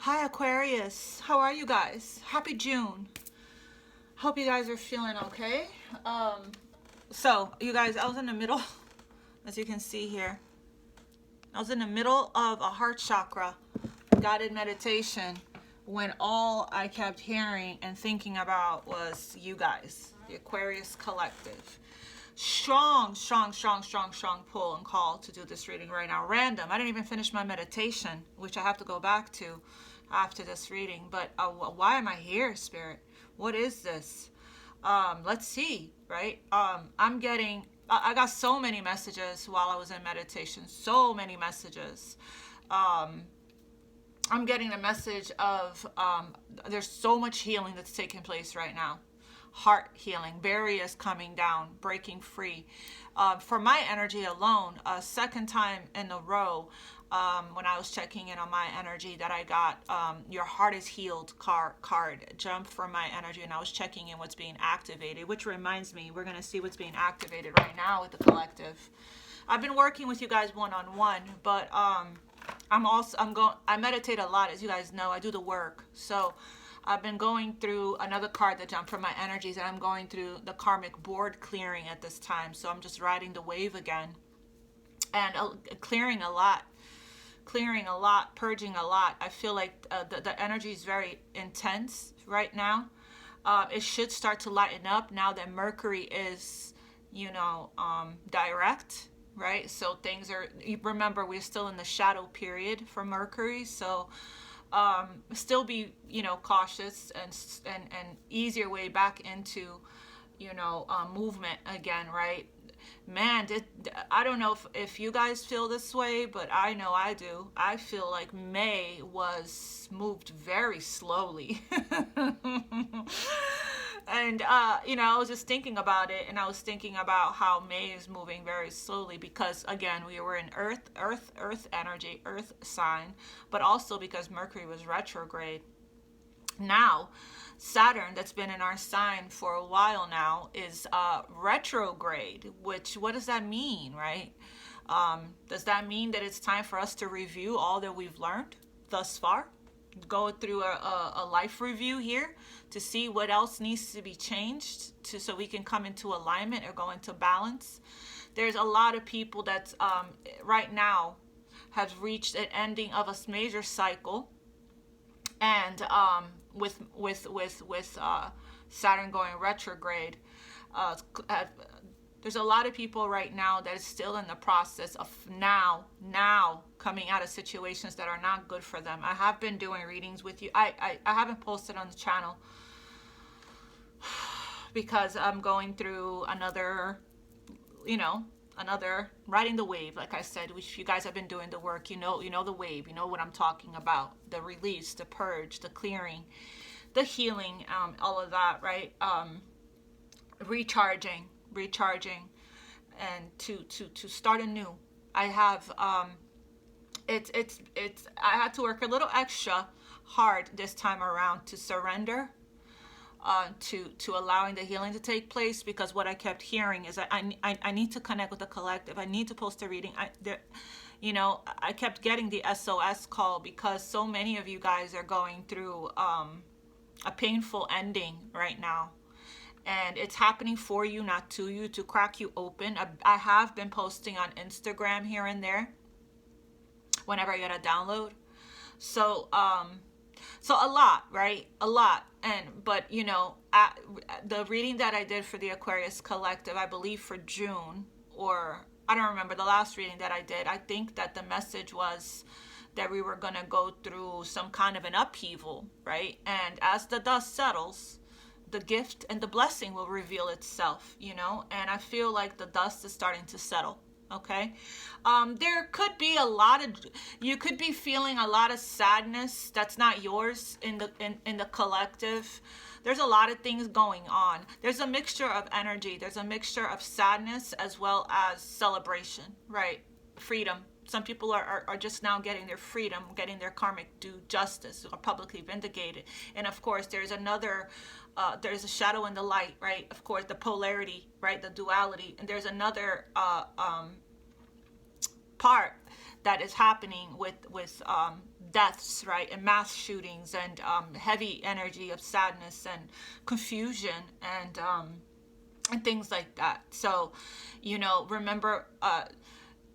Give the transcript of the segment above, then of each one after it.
Hi Aquarius, how are you guys? Happy June. Hope you guys are feeling okay. So you guys, I was in the middle, as you can see here, I was in the middle of a heart chakra guided meditation when all I kept hearing and thinking about was you guys, the Aquarius collective. Strong pull and call to do this reading right now. Random. I didn't even finish my meditation, which I have to go back to after this reading. But why am I here, Spirit? What is this? Let's see, right? I got so many messages while I was in meditation. So many messages. I'm getting the message of there's so much healing that's taking place right now. Heart healing, barriers coming down, breaking free. For my energy alone, a second time in a row, when I was checking in on my energy, that I got your heart is healed card jump for my energy, and I was checking in what's being activated, which reminds me, we're going to see what's being activated right now with the collective. I've been working with you guys one-on-one, but I meditate a lot, as you guys know. I do the work. So I've been going through another card that jumped from my energies, and I'm going through the karmic board clearing at this time. So I'm just riding the wave again and clearing a lot, purging a lot. I feel like the energy is very intense right now. It should start to lighten up now that Mercury is, direct, right? So things are, remember, we're still in the shadow period for Mercury. So still be, cautious and easier way back into, movement again, right? Man, I don't know if you guys feel this way, but I know I do. I feel like May was moved very slowly. And, I was just thinking about it, and I was thinking about how May is moving very slowly because, again, we were in earth energy, earth sign, but also because Mercury was retrograde. Now, Saturn, that's been in our sign for a while now, is retrograde, which, what does that mean, right? Does that mean that it's time for us to review all that we've learned thus far? Go through a life review here to see what else needs to be changed so we can come into alignment or go into balance. There's a lot of people that right now have reached an ending of a major cycle, and with Saturn going retrograde, there's a lot of people right now that is still in the process of now coming out of situations that are not good for them. I have been doing readings with you. I haven't posted on the channel because I'm going through another riding the wave, like I said, which you guys have been doing the work, you know the wave, you know what I'm talking about, the release, the purge, the clearing, the healing, all of that, right? Recharging and to start anew. I have I had to work a little extra hard this time around to surrender, to allowing the healing to take place, because what I kept hearing is I need to connect with the collective. I need to post a reading. I kept getting the SOS call because so many of you guys are going through a painful ending right now. And it's happening for you, not to you, to crack you open. I have been posting on Instagram here and there whenever I get a download. So a lot, right? A lot. But the reading that I did for the Aquarius Collective, I believe for June, or I don't remember the last reading that I did. I think that the message was that we were going to go through some kind of an upheaval, right? And as the dust settles, the gift and the blessing will reveal itself, and I feel like the dust is starting to settle. Okay. There could be you could be feeling a lot of sadness that's not yours in the collective. There's a lot of things going on. There's a mixture of energy. There's a mixture of sadness as well as celebration, right? Freedom. Some people are just now getting their freedom, getting their karmic due justice, are publicly vindicated. And of course, there's a shadow and the light, right? Of course, the polarity, right? The duality. And there's another part that is happening with deaths, right, and mass shootings, and heavy energy of sadness and confusion, and things like that. So, remember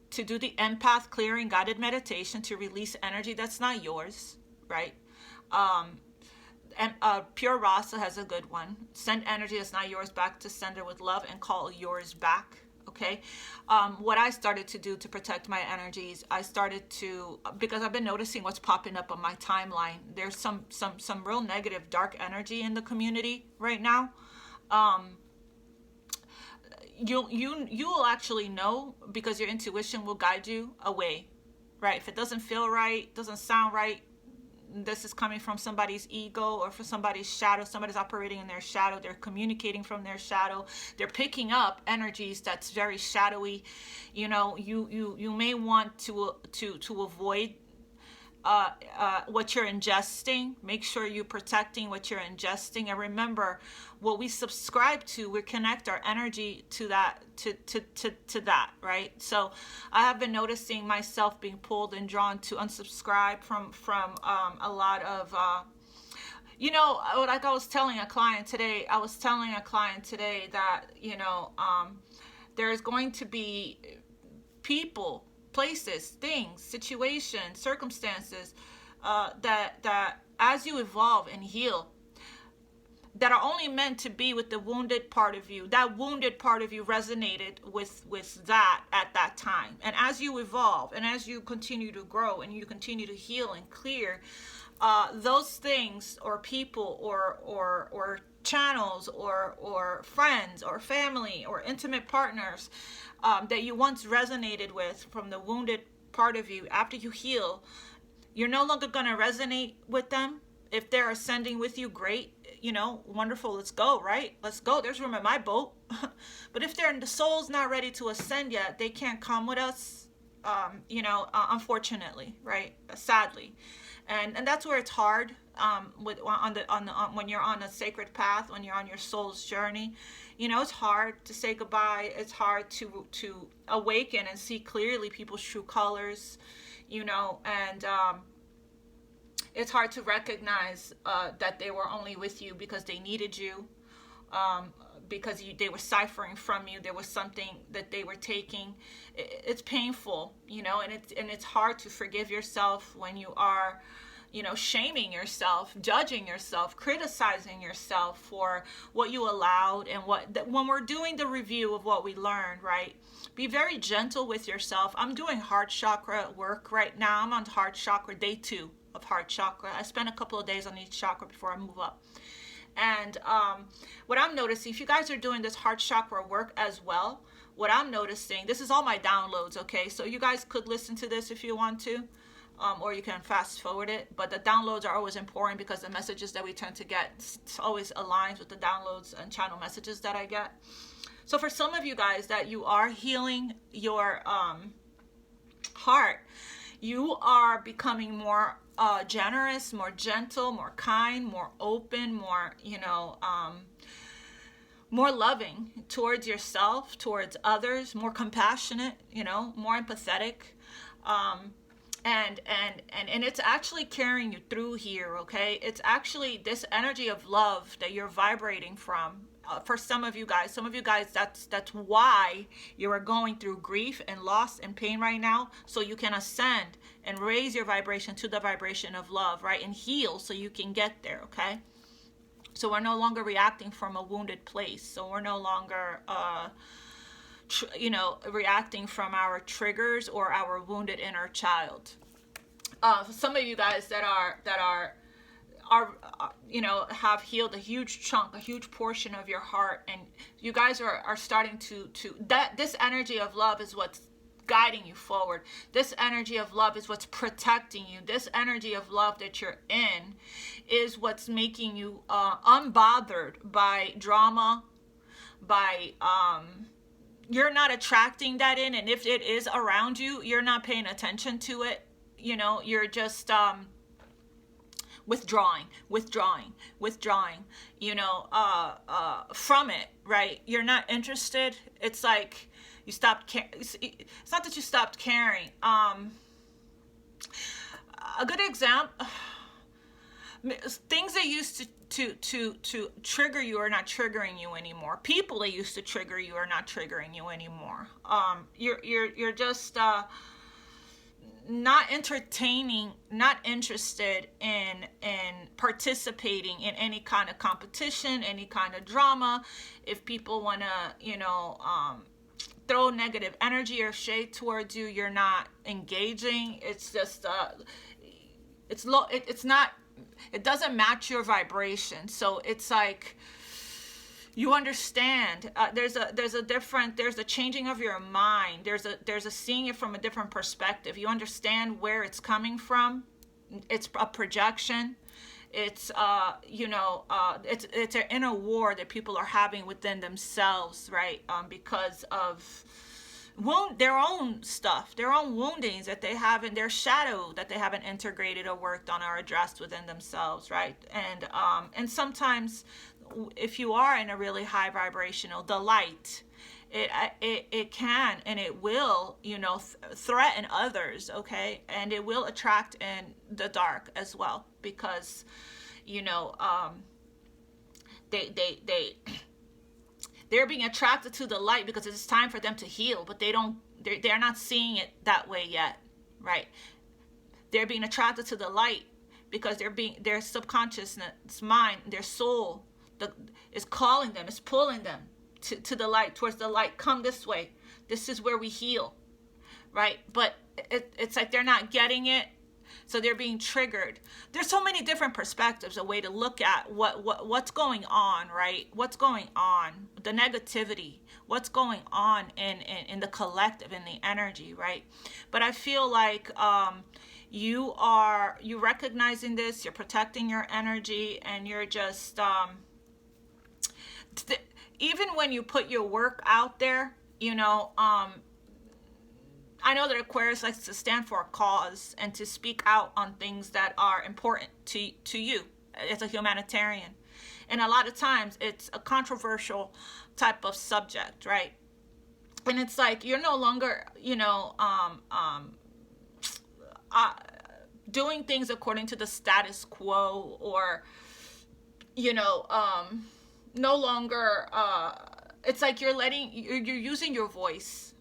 to do the empath clearing guided meditation to release energy that's not yours, right? And Pure Rasa has a good one. Send energy that's not yours back to sender with love and call yours back. Okay. What I started to do to protect my energies, I started to, because I've been noticing what's popping up on my timeline. There's some real negative, dark energy in the community right now. You'll actually know, because your intuition will guide you away, right? If it doesn't feel right, doesn't sound right, this is coming from somebody's ego or from somebody's shadow. Somebody's operating in their shadow. They're communicating from their shadow. They're picking up energies that's very shadowy. You may want to avoid what you're ingesting. Make sure you're protecting what you're ingesting. And remember, what we subscribe to, we connect our energy to that, to that, right? So I have been noticing myself being pulled and drawn to unsubscribe from a lot of, like I was telling a client today that, there's going to be people, places, things, situations, circumstances that as you evolve and heal, that are only meant to be with the wounded part of you. That wounded part of you resonated with that at that time. And as you evolve and as you continue to grow and you continue to heal and clear, those things or people or channels or friends or family or intimate partners that you once resonated with from the wounded part of you, after you heal, you're no longer going to resonate with them. If they're ascending with you, great, wonderful, let's go, right? Let's go. There's room in my boat. But if the soul's not ready to ascend yet, they can't come with us, unfortunately, right? Sadly. And that's where it's hard when you're on a sacred path, when you're on your soul's journey. It's hard to say goodbye. It's hard to awaken and see clearly people's true colors, and it's hard to recognize that they were only with you because they needed you, because they were ciphering from you. There was something that they were taking. It's painful, and it's hard to forgive yourself when you are, shaming yourself, judging yourself, criticizing yourself for what you allowed. And when we're doing the review of what we learned, right? Be very gentle with yourself. I'm doing heart chakra work right now. I'm on heart chakra, day 2 of heart chakra. I spent a couple of days on each chakra before I move up. And what I'm noticing, if you guys are doing this heart chakra work as well, what I'm noticing, this is all my downloads, okay? So you guys could listen to this if you want to, or you can fast forward it. But the downloads are always important because the messages that we tend to get always aligns with the downloads and channel messages that I get. So for some of you guys that you are healing your heart, you are becoming more generous, more gentle, more kind, more open, more, more loving towards yourself, towards others, more compassionate, more empathetic. And it's actually carrying you through here, okay? It's actually this energy of love that you're vibrating from. For some of you guys, that's why you are going through grief and loss and pain right now, so you can ascend and raise your vibration to the vibration of love, right? And heal so you can get there, okay? So we're no longer reacting from a wounded place. So we're no longer, reacting from our triggers or our wounded inner child. Some of you guys that are have healed a huge chunk, a huge portion of your heart, and you guys are starting to this energy of love is what's guiding you forward. This energy of love is what's protecting you. This energy of love that you're in is what's making you unbothered by drama, by you're not attracting that in, and if it is around you, you're not paying attention to it. You're just withdrawing, from it, right? You're not interested. It's like it's not that you stopped caring. a good example, things that used to trigger you are not triggering you anymore. People that used to trigger you are not triggering you anymore. You're just not entertaining, not interested in participating in any kind of competition, any kind of drama. If people want to, throw negative energy or shade towards you, you're not engaging. It's just it's low. It's not. It doesn't match your vibration. So it's like, you understand, there's a changing of your mind. There's a seeing it from a different perspective. You understand where it's coming from. It's a projection. It's it's an inner war that people are having within themselves, right? Because of their own stuff, their own woundings that they haven't, their shadow that they haven't integrated or worked on or addressed within themselves, right? And sometimes, if you are in a really high vibrational, the light, it can and it will, threaten others, okay? And it will attract in the dark as well, because, they're being attracted to the light because it's time for them to heal, but they're not seeing it that way yet, right? They're being attracted to the light because their subconsciousness mind, their soul, is calling them, is pulling them to the light, towards the light. Come this way. This is where we heal, right? But it's like they're not getting it, so they're being triggered. There's so many different perspectives, a way to look at what's going on, right? What's going on, the negativity, what's going on in the collective, in the energy, right? But I feel like you recognizing this, you're protecting your energy, and you're just even when you put your work out there, I know that Aquarius likes to stand for a cause and to speak out on things that are important to you as a humanitarian. And a lot of times it's a controversial type of subject, right? And it's like, you're no longer, doing things according to the status quo, or, no longer, it's like you're using your voice.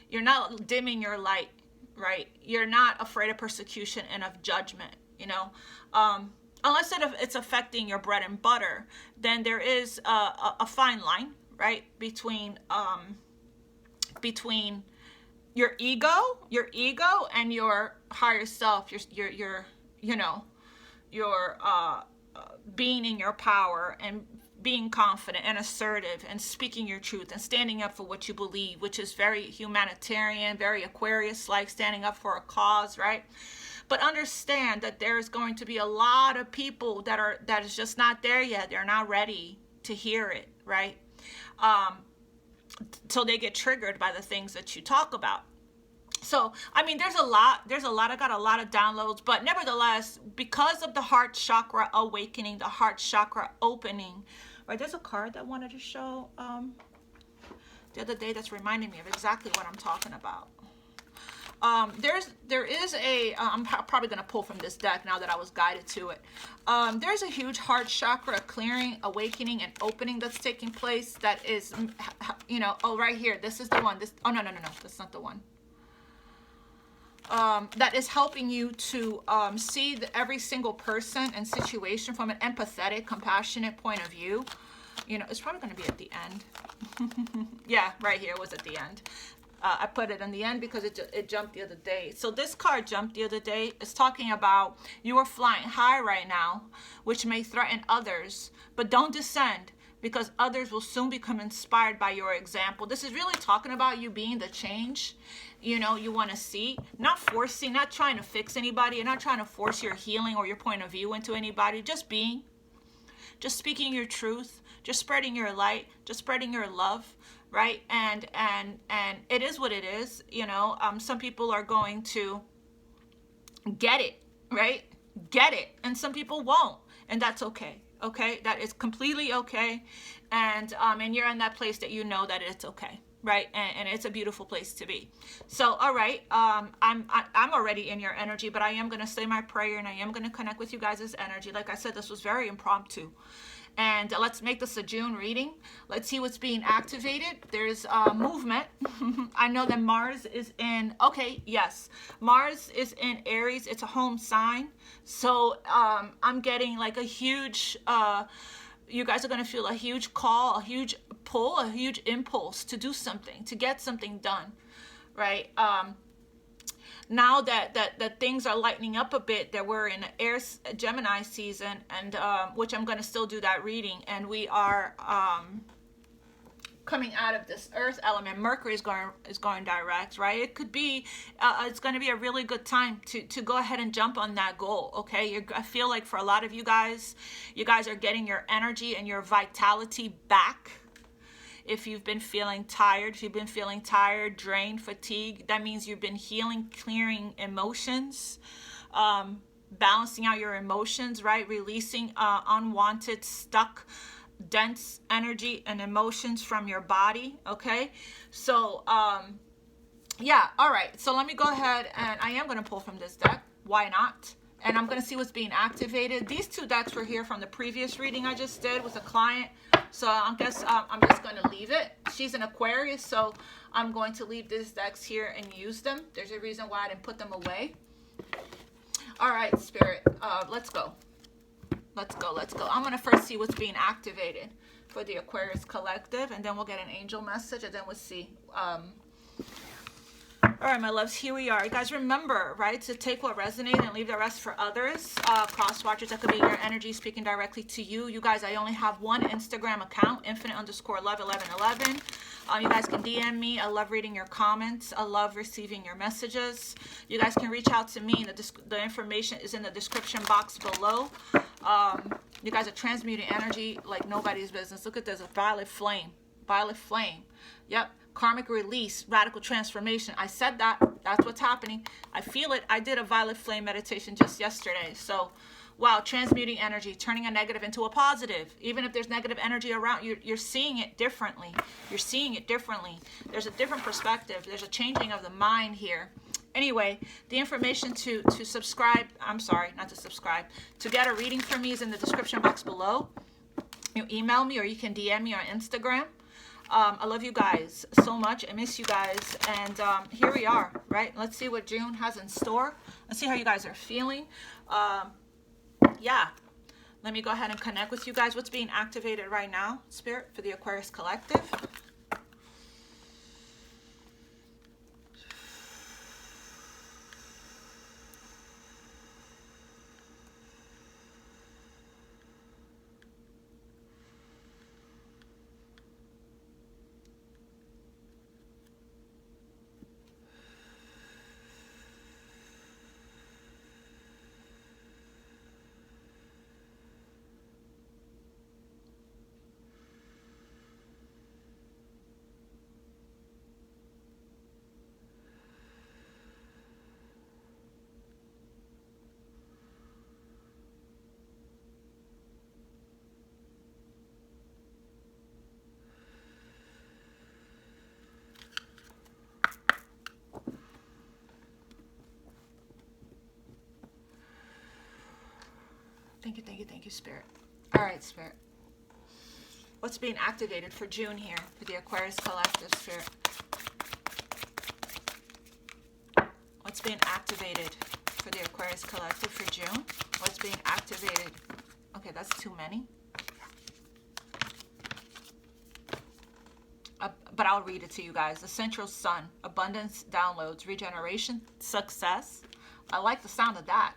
You're not dimming your light, right? You're not afraid of persecution and of judgment, unless it's affecting your bread and butter. Then there is a fine line, right, between your ego and your higher self, your being in your power and being confident and assertive and speaking your truth and standing up for what you believe, which is very humanitarian, very Aquarius-like, standing up for a cause, right? But understand that there's going to be a lot of people that is just not there yet. They're not ready to hear it, right? Till they get triggered by the things that you talk about. So, I mean, there's a lot, I got a lot of downloads, but nevertheless, because of the heart chakra awakening, the heart chakra opening, right? There's a card that I wanted to show the other day that's reminding me of exactly what I'm talking about. There is a, I'm probably going to pull from this deck now that I was guided to it. There's a huge heart chakra clearing, awakening, and opening that's taking place that is, right here. This is the one. No, that's not the one. That is helping you to see every single person and situation from an empathetic, compassionate point of view. It's probably going to be at the end. Yeah, right here was at the end. I put it in the end because it jumped the other day. So this card jumped the other day. It's talking about you are flying high right now, which may threaten others, but don't descend, because others will soon become inspired by your example. This is really talking about you being the change you want to see, not forcing, not trying to fix anybody. You're not trying to force your healing or your point of view into anybody. Just being, just speaking your truth, just spreading your light, just spreading your love, right? And it is what it is. Some people are going to get it, right? Get it, and some people won't, and that's okay. Okay, that is completely okay, and you're in that place that you know that it's okay. right? And it's a beautiful place to be. So, all right, I'm already in your energy, but I am going to say my prayer, and I am going to connect with you guys' energy. Like I said, this was very impromptu. And let's make this a June reading. Let's see what's being activated. There's movement. I know that Mars is in, okay, yes. Mars is in Aries. It's a home sign. So I'm getting like a huge, you guys are going to feel a huge call, a huge pull, a huge impulse to do something, to get something done, right? Now that things are lightening up a bit, that we're in Air Gemini season, and which I'm going to still do that reading, and we are coming out of this earth element. Mercury is going direct, right? It could be it's going to be a really good time to go ahead and jump on that goal. Okay, I feel like for a lot of you guys are getting your energy and your vitality back. If you've been feeling tired, drained, fatigued, that means you've been healing, clearing emotions, balancing out your emotions, right? Releasing unwanted, stuck, dense energy and emotions from your body, okay? So, yeah, all right. So let me go ahead, and I am going to pull from this deck. Why not? And I'm going to see what's being activated. These two decks were here from the previous reading I just did with a client. So I guess I'm just going to leave it. She's an Aquarius, so I'm going to leave these decks here and use them. There's a reason why I didn't put them away. All right, Spirit, let's go. Let's go. I'm going to first see what's being activated for the Aquarius Collective, and then we'll get an angel message, and then we'll see. All right, my loves, here we are. You guys remember, right, to take what resonates and leave the rest for others. Cross watchers, that could be your energy speaking directly to you. You guys, I only have one Instagram account, Infinite_love1111. You guys can DM me. I love reading your comments. I love receiving your messages. You guys can reach out to me. The information is in the description box below. You guys are transmuting energy like nobody's business. Look at this, a violet flame. Violet flame. Yep. Karmic release, radical transformation. I said that. That's what's happening. I feel it. I did a violet flame meditation just yesterday. So, wow, transmuting energy, turning a negative into a positive. Even if there's negative energy around, you're seeing it differently. You're seeing it differently. There's a different perspective. There's a changing of the mind here. Anyway, the information to subscribe, I'm sorry, not to subscribe, to get a reading from me is in the description box below. You email me or you can DM me on Instagram. I love you guys so much. I miss you guys. And here we are, right? Let's see what June has in store. Let's see how you guys are feeling. Yeah. Let me go ahead and connect with you guys. What's being activated right now, Spirit, for the Aquarius Collective? Thank you, Spirit. All right, Spirit. What's being activated for June here for the Aquarius Collective, Spirit? What's being activated for the Aquarius Collective for June? What's being activated? Okay, that's too many. But I'll read it to you guys. The Central Sun, abundance, downloads, regeneration, success. I like the sound of that.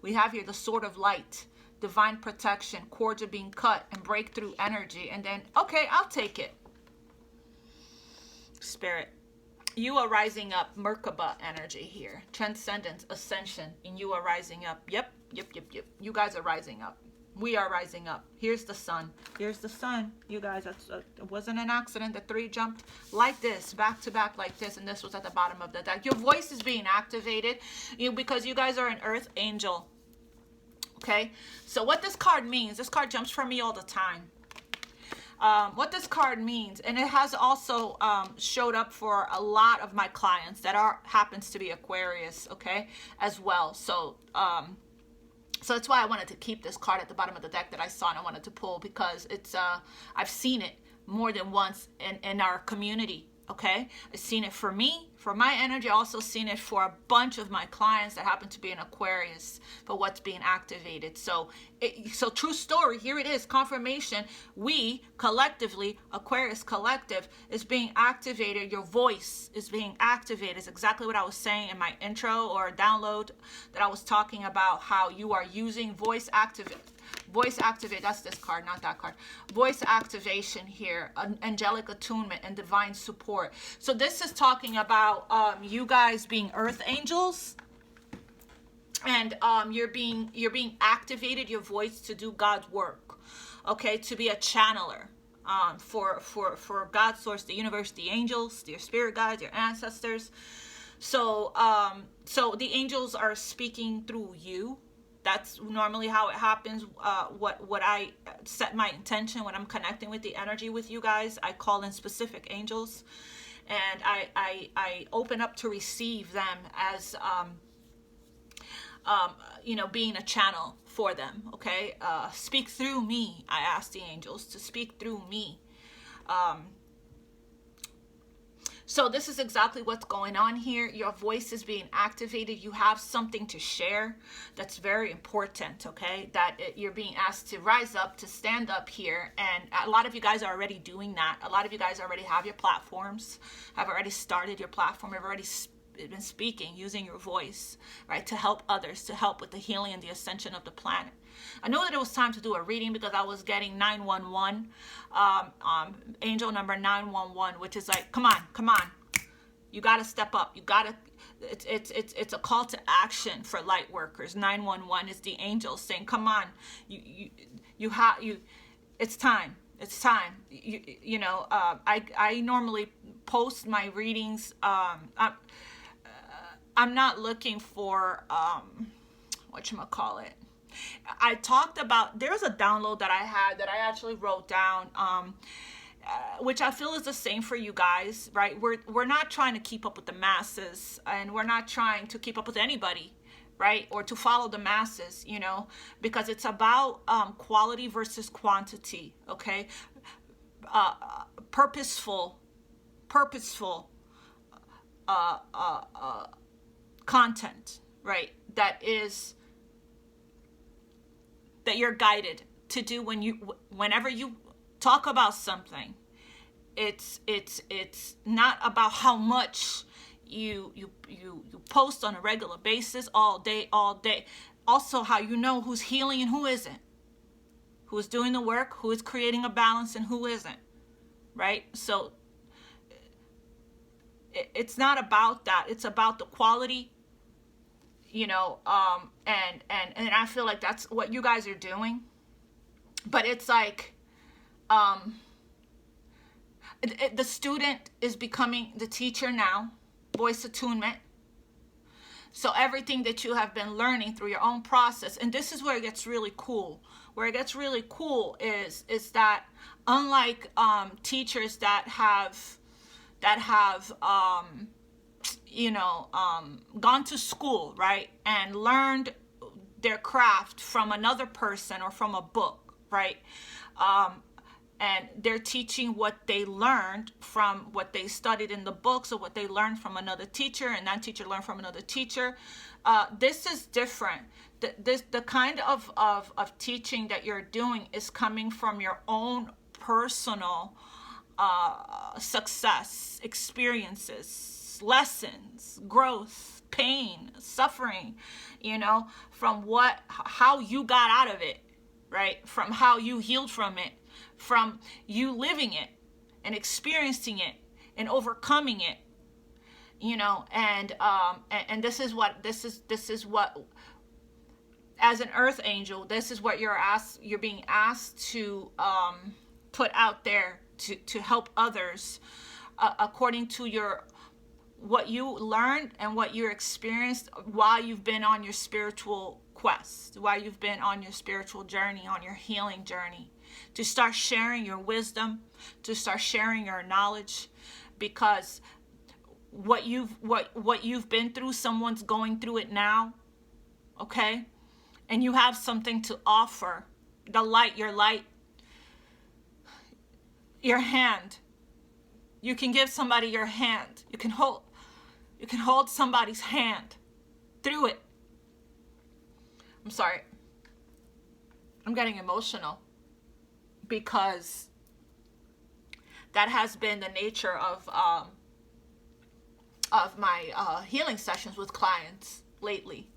We have here the Sword of Light, divine protection, cords are being cut, and breakthrough energy. And then, okay, I'll take it. Spirit, you are rising up. Merkaba energy here. Transcendence, ascension, and you are rising up. Yep. You guys are rising up. We are rising up. Here's the sun. Here's the sun. You guys, it wasn't an accident. The three jumped like this, back to back like this, and this was at the bottom of the deck. Your voice is being activated because you guys are an earth angel. Okay? So what this card means, this card jumps for me all the time. what this card means, and it has also showed up for a lot of my clients that happens to be Aquarius, okay, as well. So so that's why I wanted to keep this card at the bottom of the deck that I saw and I wanted to pull, because it's I've seen it more than once in our community. Okay, I've seen it for me, for my energy. I also seen it for a bunch of my clients that happen to be an Aquarius, for what's being activated. So true story, here it is, confirmation. We collectively, Aquarius collective, is being activated. Your voice is being activated. It's exactly what I was saying in my intro or download, that I was talking about how you are using voice activate, that's this card, not that card. Voice activation here, angelic attunement and divine support. So this is talking about you guys being earth angels, and you're being activated, your voice, to do God's work, okay, to be a channeler for God's source, the universe, the angels, your spirit guides, your ancestors. So so the angels are speaking through you. That's normally how it happens. What I set my intention when I'm connecting with the energy with you guys, I call in specific angels, and I open up to receive them as you know, being a channel for them. Okay, speak through me. I ask the angels to speak through me. So this is exactly what's going on here. Your voice is being activated. You have something to share that's very important, okay? That you're being asked to rise up, to stand up here. And a lot of you guys are already doing that. A lot of you guys already have your platforms, have already started your platform, have already been speaking, using your voice, right, to help others, to help with the healing and the ascension of the planet. I know that it was time to do a reading because I was getting 911, angel number 911, which is like, come on, you got to step up, you got to, it's a call to action for light workers. 911 is the angels saying, come on, it's time. You know, I normally post my readings. I'm not looking for whatchamacallit. I talked about, there's a download that I had that I actually wrote down, which I feel is the same for you guys, right? We're not trying to keep up with the masses, and we're not trying to keep up with anybody, right? Or to follow the masses, you know, because it's about quality versus quantity, okay? Purposeful content, right? That you're guided to do whenever you talk about something. It's not about how much you post on a regular basis all day. Also, how you know who's healing and who isn't, who's doing the work, who is creating a balance and who isn't, right? So it's not about that. It's about the quality, you know, and I feel like that's what you guys are doing. But it's like, the student is becoming the teacher now, voice attunement. So everything that you have been learning through your own process, and this is where it gets really cool. Where it gets really cool is that unlike teachers that have you know, gone to school, right, and learned their craft from another person or from a book, right, and they're teaching what they learned from what they studied in the books, or what they learned from another teacher, and that teacher learned from another teacher. This is different. The kind of teaching that you're doing is coming from your own personal success, experiences, lessons, growth, pain, suffering, you know, from how you got out of it, right? From how you healed from it, from you living it and experiencing it and overcoming it, you know, and this is what as an earth angel, this is what you're being asked to put out there to help others according to what you learned and what you experienced while you've been on your spiritual quest, while you've been on your spiritual journey, on your healing journey. to start sharing your wisdom, to start sharing your knowledge, because what you've been through, someone's going through it now, okay? And you have something to offer. The light, your hand. You can give somebody your hand. You can hold somebody's hand through it. I'm sorry. I'm getting emotional because that has been the nature of my healing sessions with clients lately.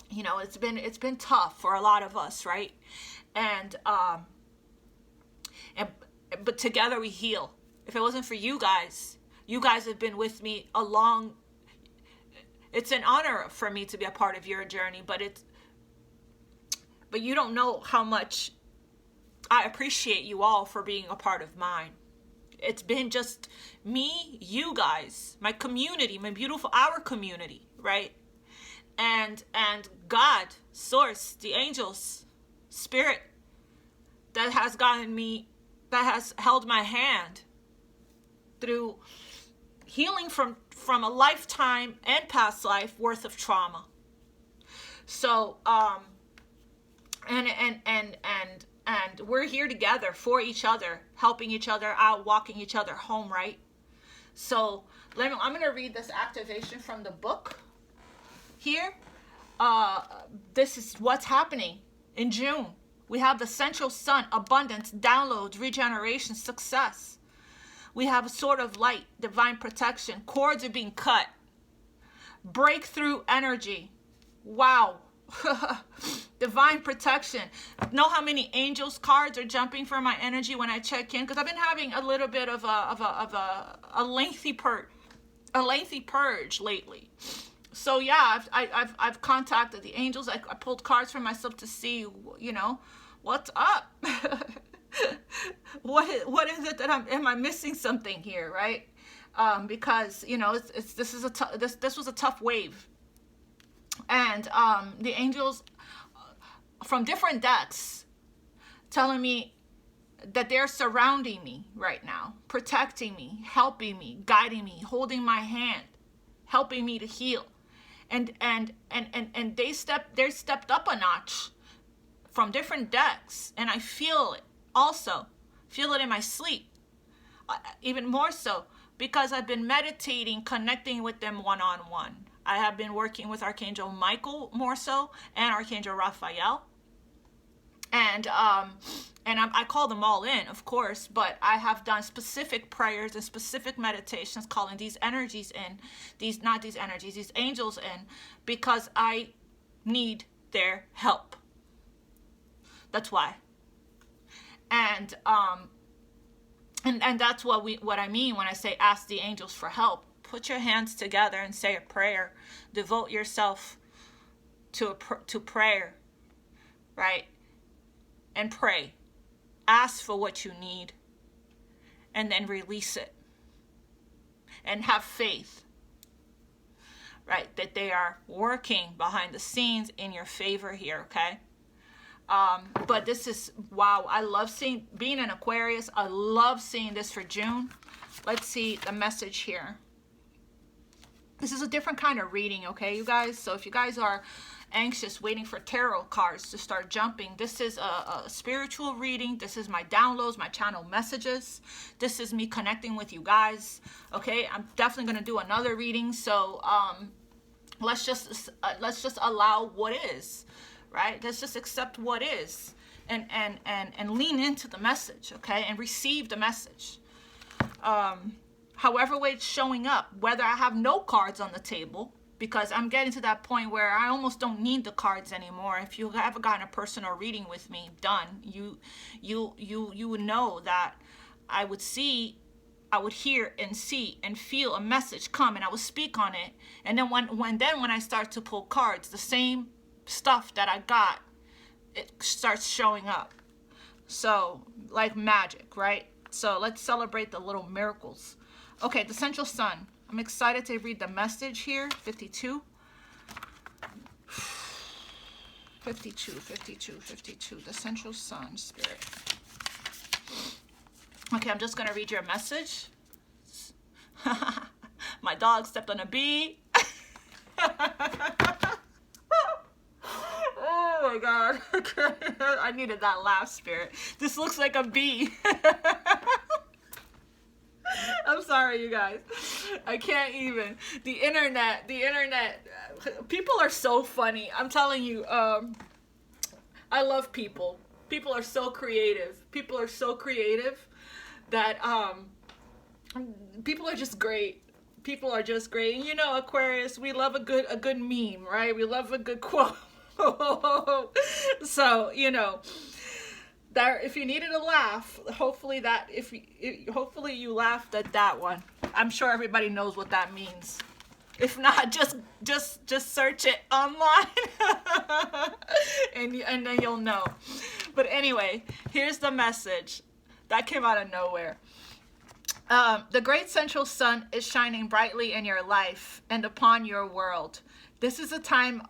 You know, it's been tough for a lot of us, right? And but together we heal. If it wasn't for you guys have been with me along. It's an honor for me to be a part of your journey, but you don't know how much I appreciate you all for being a part of mine. It's been just me, you guys, my community, our community, right? And God, Source, the angels, Spirit, that has held my hand through healing from a lifetime and past life worth of trauma. So and we're here together for each other, helping each other out, walking each other home, right? So I'm going to read this activation from the book here. This is what's happening in June. We have the central sun, abundance, downloads, regeneration, success. We have a sword of light, divine protection. Cords are being cut. Breakthrough energy. Wow. Divine protection. Know how many angels cards are jumping for my energy when I check in? Because I've been having a little bit of a lengthy purge lately. So yeah, I've contacted the angels. I pulled cards for myself to see, you know, what's up. What is it that am I missing something here, right? Because you know this was a tough wave, and the angels from different decks telling me that they're surrounding me right now, protecting me, helping me, guiding me, holding my hand, helping me to heal, and they stepped up a notch from different decks, and I feel it. Also, feel it in my sleep, even more so, because I've been meditating, connecting with them one-on-one. I have been working with Archangel Michael more so, and Archangel Raphael. And I call them all in, of course, but I have done specific prayers and specific meditations calling these energies in, these angels in, because I need their help. That's why. And that's what I mean when I say ask the angels for help. Put your hands together and say a prayer. Devote yourself to prayer, right? And pray. Ask for what you need, and then release it. And have faith, right? That they are working behind the scenes in your favor here, okay? But this is, wow, I love being an Aquarius. I love seeing this for June. Let's see the message here. This is a different kind of reading, okay, you guys? So if you guys are anxious, waiting for tarot cards to start jumping, this is a spiritual reading. This is my downloads, my channel messages. This is me connecting with you guys, okay? I'm definitely going to do another reading. So let's just allow what is. Right? Let's just accept what is and lean into the message, okay? And receive the message. However way it's showing up, whether I have no cards on the table, because I'm getting to that point where I almost don't need the cards anymore. If you ever gotten a personal reading with me, done, you would know that I would hear and see and feel a message come, and I would speak on it. And then when I start to pull cards, the same stuff that I got, it starts showing up. So like magic, right? So let's celebrate the little miracles. Okay, the central sun. I'm excited to read the message here. 52. 52, 52, 52. The central sun, Spirit. Okay, I'm just going to read your message. My dog stepped on a bee. Oh my God. I needed that laugh, Spirit. This looks like a bee. I'm sorry, you guys. I can't even. The internet, people are so funny. I'm telling you, I love people. People are so creative. People are so creative that people are just great. People are just great. And you know, Aquarius, we love a good meme, right? We love a good quote. So, you know, that if you needed a laugh, hopefully hopefully you laughed at that one. I'm sure everybody knows what that means. If not, just search it online and then you'll know. But anyway, here's the message. That came out of nowhere. The great central sun is shining brightly in your life and upon your world. This is a time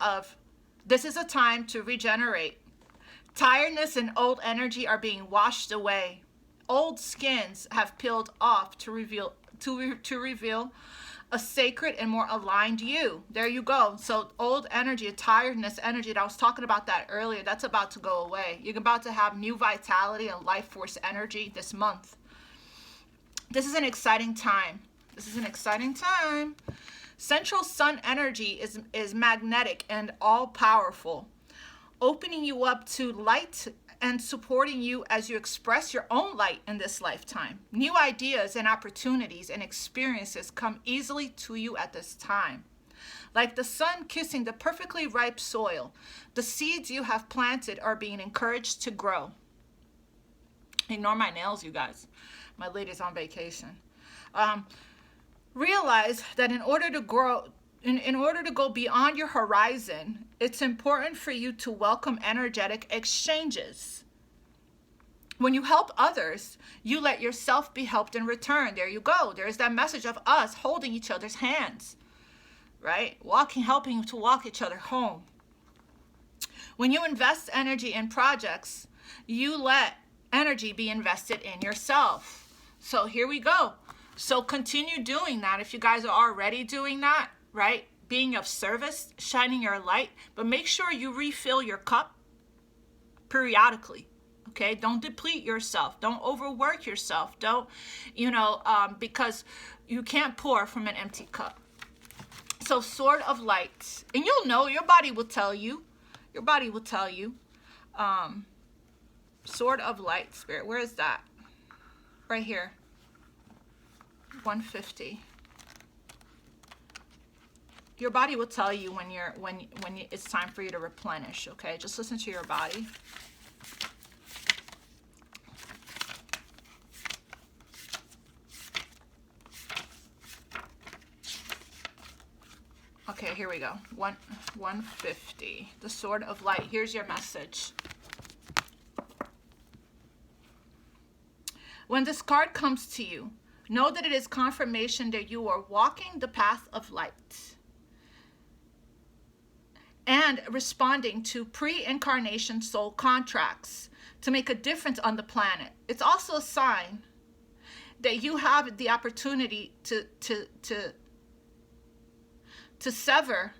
to regenerate. Tiredness and old energy are being washed away. Old skins have peeled off to reveal a sacred and more aligned you. There you go. So old energy, tiredness energy, I was talking about that earlier, that's about to go away. You're about to have new vitality and life force energy this month. This is an exciting time. This is an exciting time. Central sun energy is magnetic and all-powerful, opening you up to light and supporting you as you express your own light in this lifetime. New ideas and opportunities and experiences come easily to you at this time. Like the sun kissing the perfectly ripe soil, the seeds you have planted are being encouraged to grow. Ignore my nails, you guys. My lady's on vacation. Realize that in order to grow, in order to go beyond your horizon, it's important for you to welcome energetic exchanges. When you help others, you let yourself be helped in return. There you go. There's that message of us holding each other's hands, right? Helping to walk each other home. When you invest energy in projects, you let energy be invested in yourself. So here we go. So continue doing that if you guys are already doing that, right? Being of service, shining your light, but make sure you refill your cup periodically, okay? Don't deplete yourself. Don't overwork yourself. Don't, because you can't pour from an empty cup. So Sword of Light, and you'll know, your body will tell you. Your body will tell you. Sword of Light, Spirit, where is that? Right here. 150. Your body will tell you when it's time for you to replenish, okay? Just listen to your body. Okay, here we go. 150. The Sword of Light. Here's your message. When this card comes to you, know that it is confirmation that you are walking the path of light and responding to pre-incarnation soul contracts to make a difference on the planet. It's also a sign that you have the opportunity to sever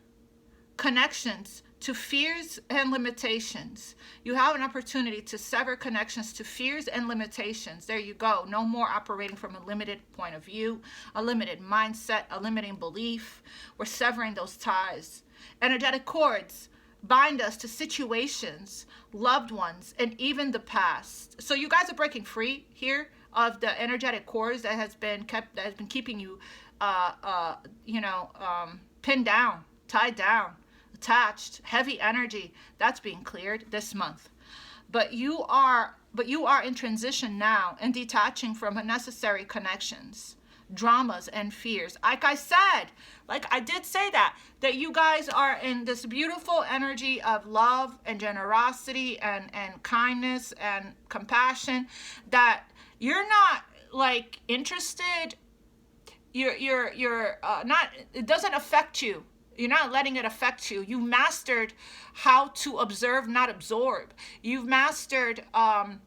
connections to fears and limitations. You have an opportunity to sever connections to fears and limitations. There you go. No more operating from a limited point of view, a limited mindset, a limiting belief. We're severing those ties. Energetic cords bind us to situations, loved ones, and even the past. So you guys are breaking free here of the energetic cords that has been keeping you, pinned down, tied down, attached, heavy energy. That's being cleared this month. But you are in transition now and detaching from unnecessary connections, dramas, and fears. Like I did say that you guys are in this beautiful energy of love and generosity and kindness and compassion, that you're not interested. You're not, it doesn't affect you. You're not letting it affect you. You mastered how to observe, not absorb. You've mastered, how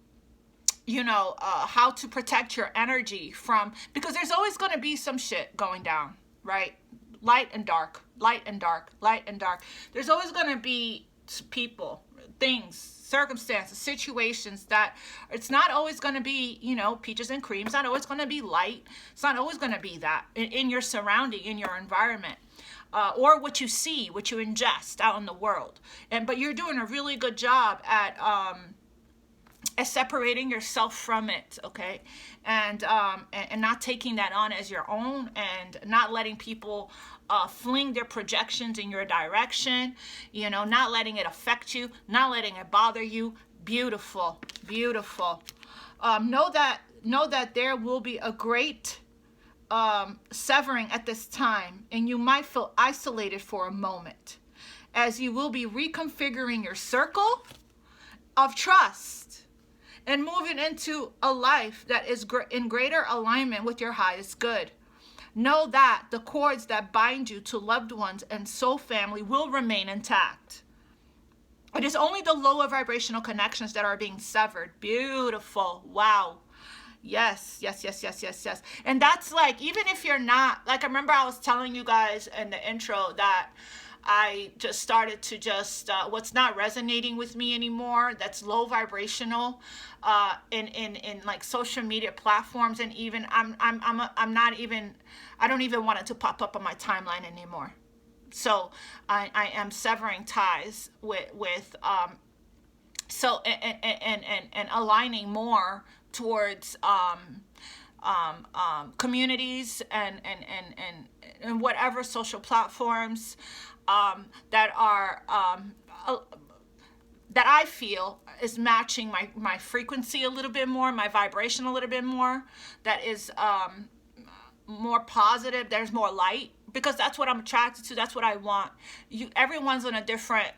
to protect your energy from, because there's always going to be some shit going down, right? Light and dark, light and dark, light and dark. There's always going to be people, things, circumstances, situations that it's not always going to be, peaches and cream. It's not always going to be light. It's not always going to be that in your surrounding, in your environment. Or what you see, what you ingest out in the world. But you're doing a really good job at separating yourself from it, okay? And not taking that on as your own, and not letting people fling their projections in your direction, not letting it affect you, not letting it bother you. Beautiful, beautiful. Know that there will be a great severing at this time, and you might feel isolated for a moment, as you will be reconfiguring your circle of trust and moving into a life that is in greater alignment with your highest good. Know that the cords that bind you to loved ones and soul family will remain intact. It is only the lower vibrational connections that are being severed. Beautiful. Wow. Yes. And that's like, even if you're not, like, I remember I was telling you guys in the intro that I just started to what's not resonating with me anymore, that's low vibrational, in like social media platforms, and even I don't even want it to pop up on my timeline anymore. So I am severing ties with and aligning more towards communities and whatever social platforms that are that I feel is matching my frequency a little bit more, my vibration a little bit more, that is more positive, there's more light, because that's what I'm attracted to, that's what I want. Everyone's on a different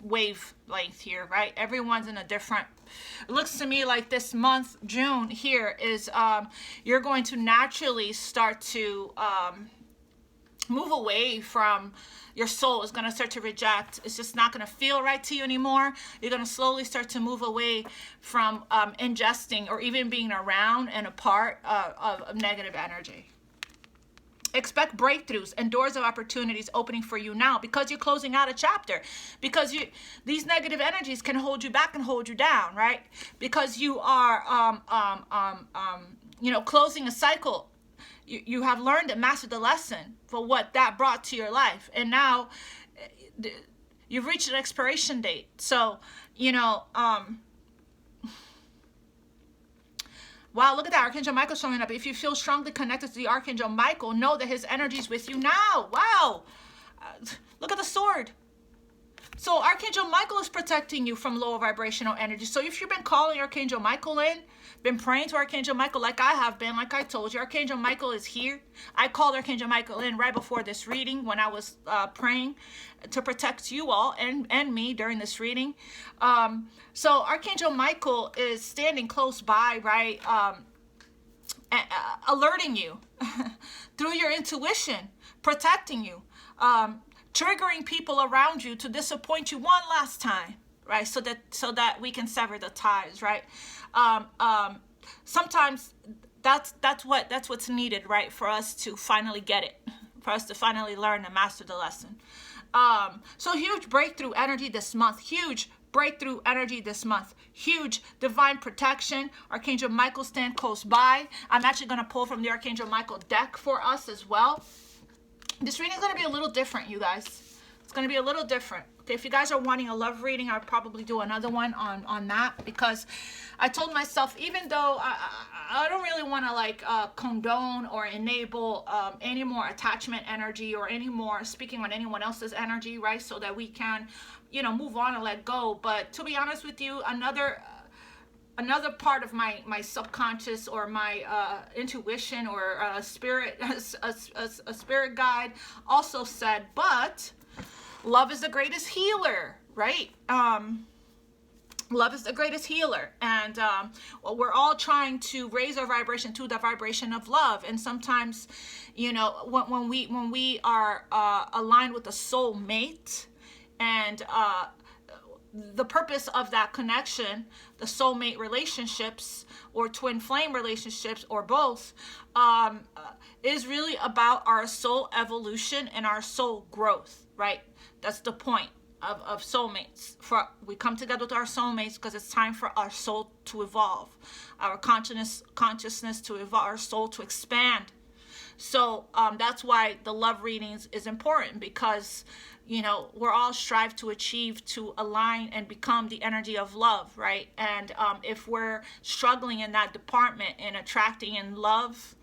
wavelength here, right? Everyone's in a different, it looks to me like this month, June here, is you're going to naturally start to move away from, your soul is going to start to reject. It's just not going to feel right to you anymore. You're going to slowly start to move away from ingesting or even being around and a part of negative energy. Expect breakthroughs and doors of opportunities opening for you now, because you're closing out a chapter, because these negative energies can hold you back and hold you down, right? Because you are closing a cycle. You have learned and mastered the lesson for what that brought to your life, and now you've reached an expiration date. So wow, look at that. Archangel Michael showing up. If you feel strongly connected to the Archangel Michael, know that his energy is with you now. Wow. Look at the sword. So Archangel Michael is protecting you from lower vibrational energy. So if you've been calling Archangel Michael in, been praying to Archangel Michael like I have been, like I told you, Archangel Michael is here. I called Archangel Michael in right before this reading when I was praying to protect you all and me during this reading. So Archangel Michael is standing close by, right? Alerting you through your intuition, protecting you, triggering people around you to disappoint you one last time, right? So that we can sever the ties, right? Sometimes that's what's needed, right? For us to finally get it, for us to finally learn and master the lesson. So huge breakthrough energy this month, huge breakthrough energy this month, huge divine protection. Archangel Michael stand close by. I'm actually going to pull from the Archangel Michael deck for us as well. This reading is going to be a little different, you guys. It's going to be a little different. Okay, if you guys are wanting a love reading, I'll probably do another one on that, because I told myself, even though I don't really want to condone or enable any more attachment energy or any more speaking on anyone else's energy, right? So that we can, move on and let go. But to be honest with you, another part of my subconscious or my intuition or a spirit guide also said, but love is the greatest healer, right? Love is the greatest healer, and we're all trying to raise our vibration to the vibration of love. And sometimes, you know, when we are aligned with a soul mate, and the purpose of that connection, the soulmate relationships or twin flame relationships or both, is really about our soul evolution and our soul growth, right? That's the point of soulmates. We come together with our soulmates because it's time for our soul to evolve, our consciousness to evolve, our soul to expand. So that's why the love readings is important, because, you know, we're all strive to achieve, to align and become the energy of love, right? And if we're struggling in that department in attracting in love,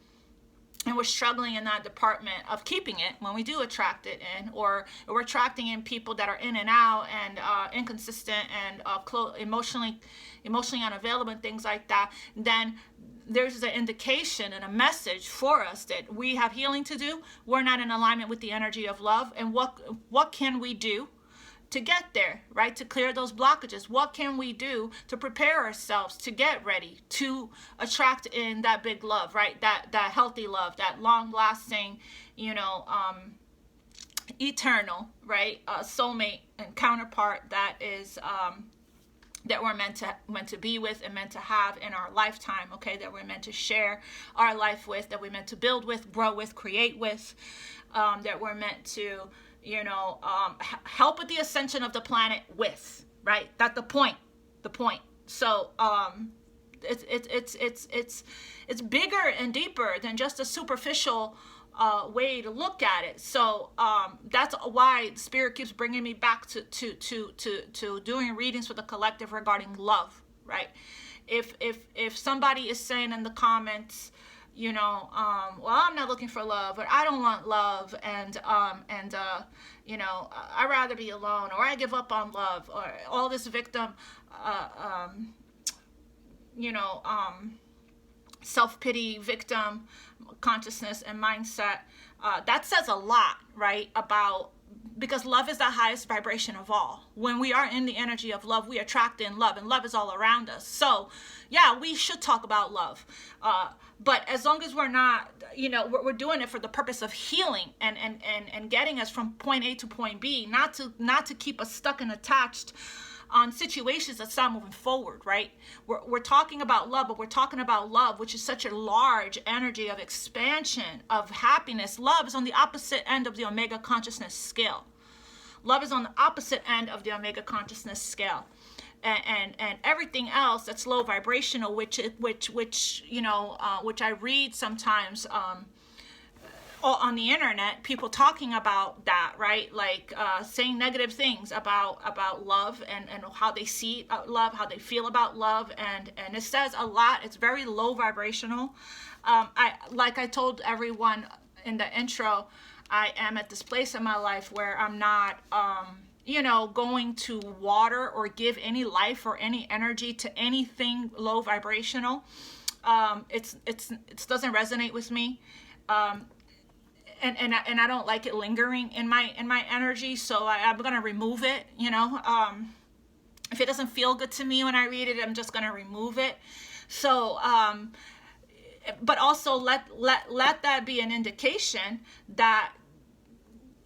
and we're struggling in that department of keeping it when we do attract it in, or we're attracting in people that are in and out and inconsistent and emotionally unavailable and things like that, then there's an indication and a message for us that we have healing to do. We're not in alignment with the energy of love. And what can we do to get there, right? To clear those blockages. What can we do to prepare ourselves to get ready to attract in that big love, right? That healthy love, that long lasting, you know, eternal, right? Soulmate and counterpart that is, that we're meant to be with and meant to have in our lifetime, okay? That we're meant to share our life with, that we're meant to build with, grow with, create with, that we're meant to, you know, help with the ascension of the planet with, right? That's the point. So it's bigger and deeper than just a superficial way to look at it. So that's why Spirit keeps bringing me back to doing readings for the collective regarding love, right? If somebody is saying in the comments, you know, well, I'm not looking for love, or I don't want love, and you know, I'd rather be alone, or I give up on love, or all this victim, you know, self-pity, victim consciousness and mindset, that says a lot, right? Because love is the highest vibration of all. When we are in the energy of love, we attract in love, and love is all around us. So yeah, we should talk about love. But as long as we're not, you know, we're doing it for the purpose of healing and getting us from point A to point B, not to keep us stuck and attached on situations that's not moving forward, right? We're talking about love, but we're talking about love, which is such a large energy of expansion, of happiness. Love is on the opposite end of the Omega consciousness scale. Love is on the opposite end of the Omega consciousness scale. And everything else that's low vibrational, which you know, which I read sometimes on the internet, people talking about that, right? Like saying negative things about love and how they see love, how they feel about love, and it says a lot. It's very low vibrational. Like I told everyone in the intro, I am at this place in my life where I'm not you know, going to water or give any life or any energy to anything low vibrational. It doesn't resonate with me. And I don't like it lingering in my energy, so I'm gonna remove it, you know. If it doesn't feel good to me when I read it, I'm just gonna remove it. So but also let that be an indication that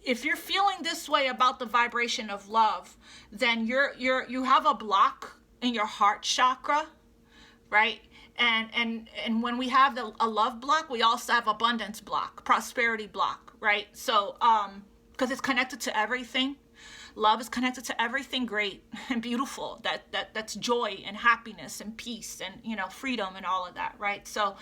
if you're feeling this way about the vibration of love, then you have a block in your heart chakra, right? And when we have a love block, we also have abundance block, prosperity block, right? So because it's connected to everything. Love is connected to everything great and beautiful that's joy and happiness and peace and, you know, freedom and all of that, right? So,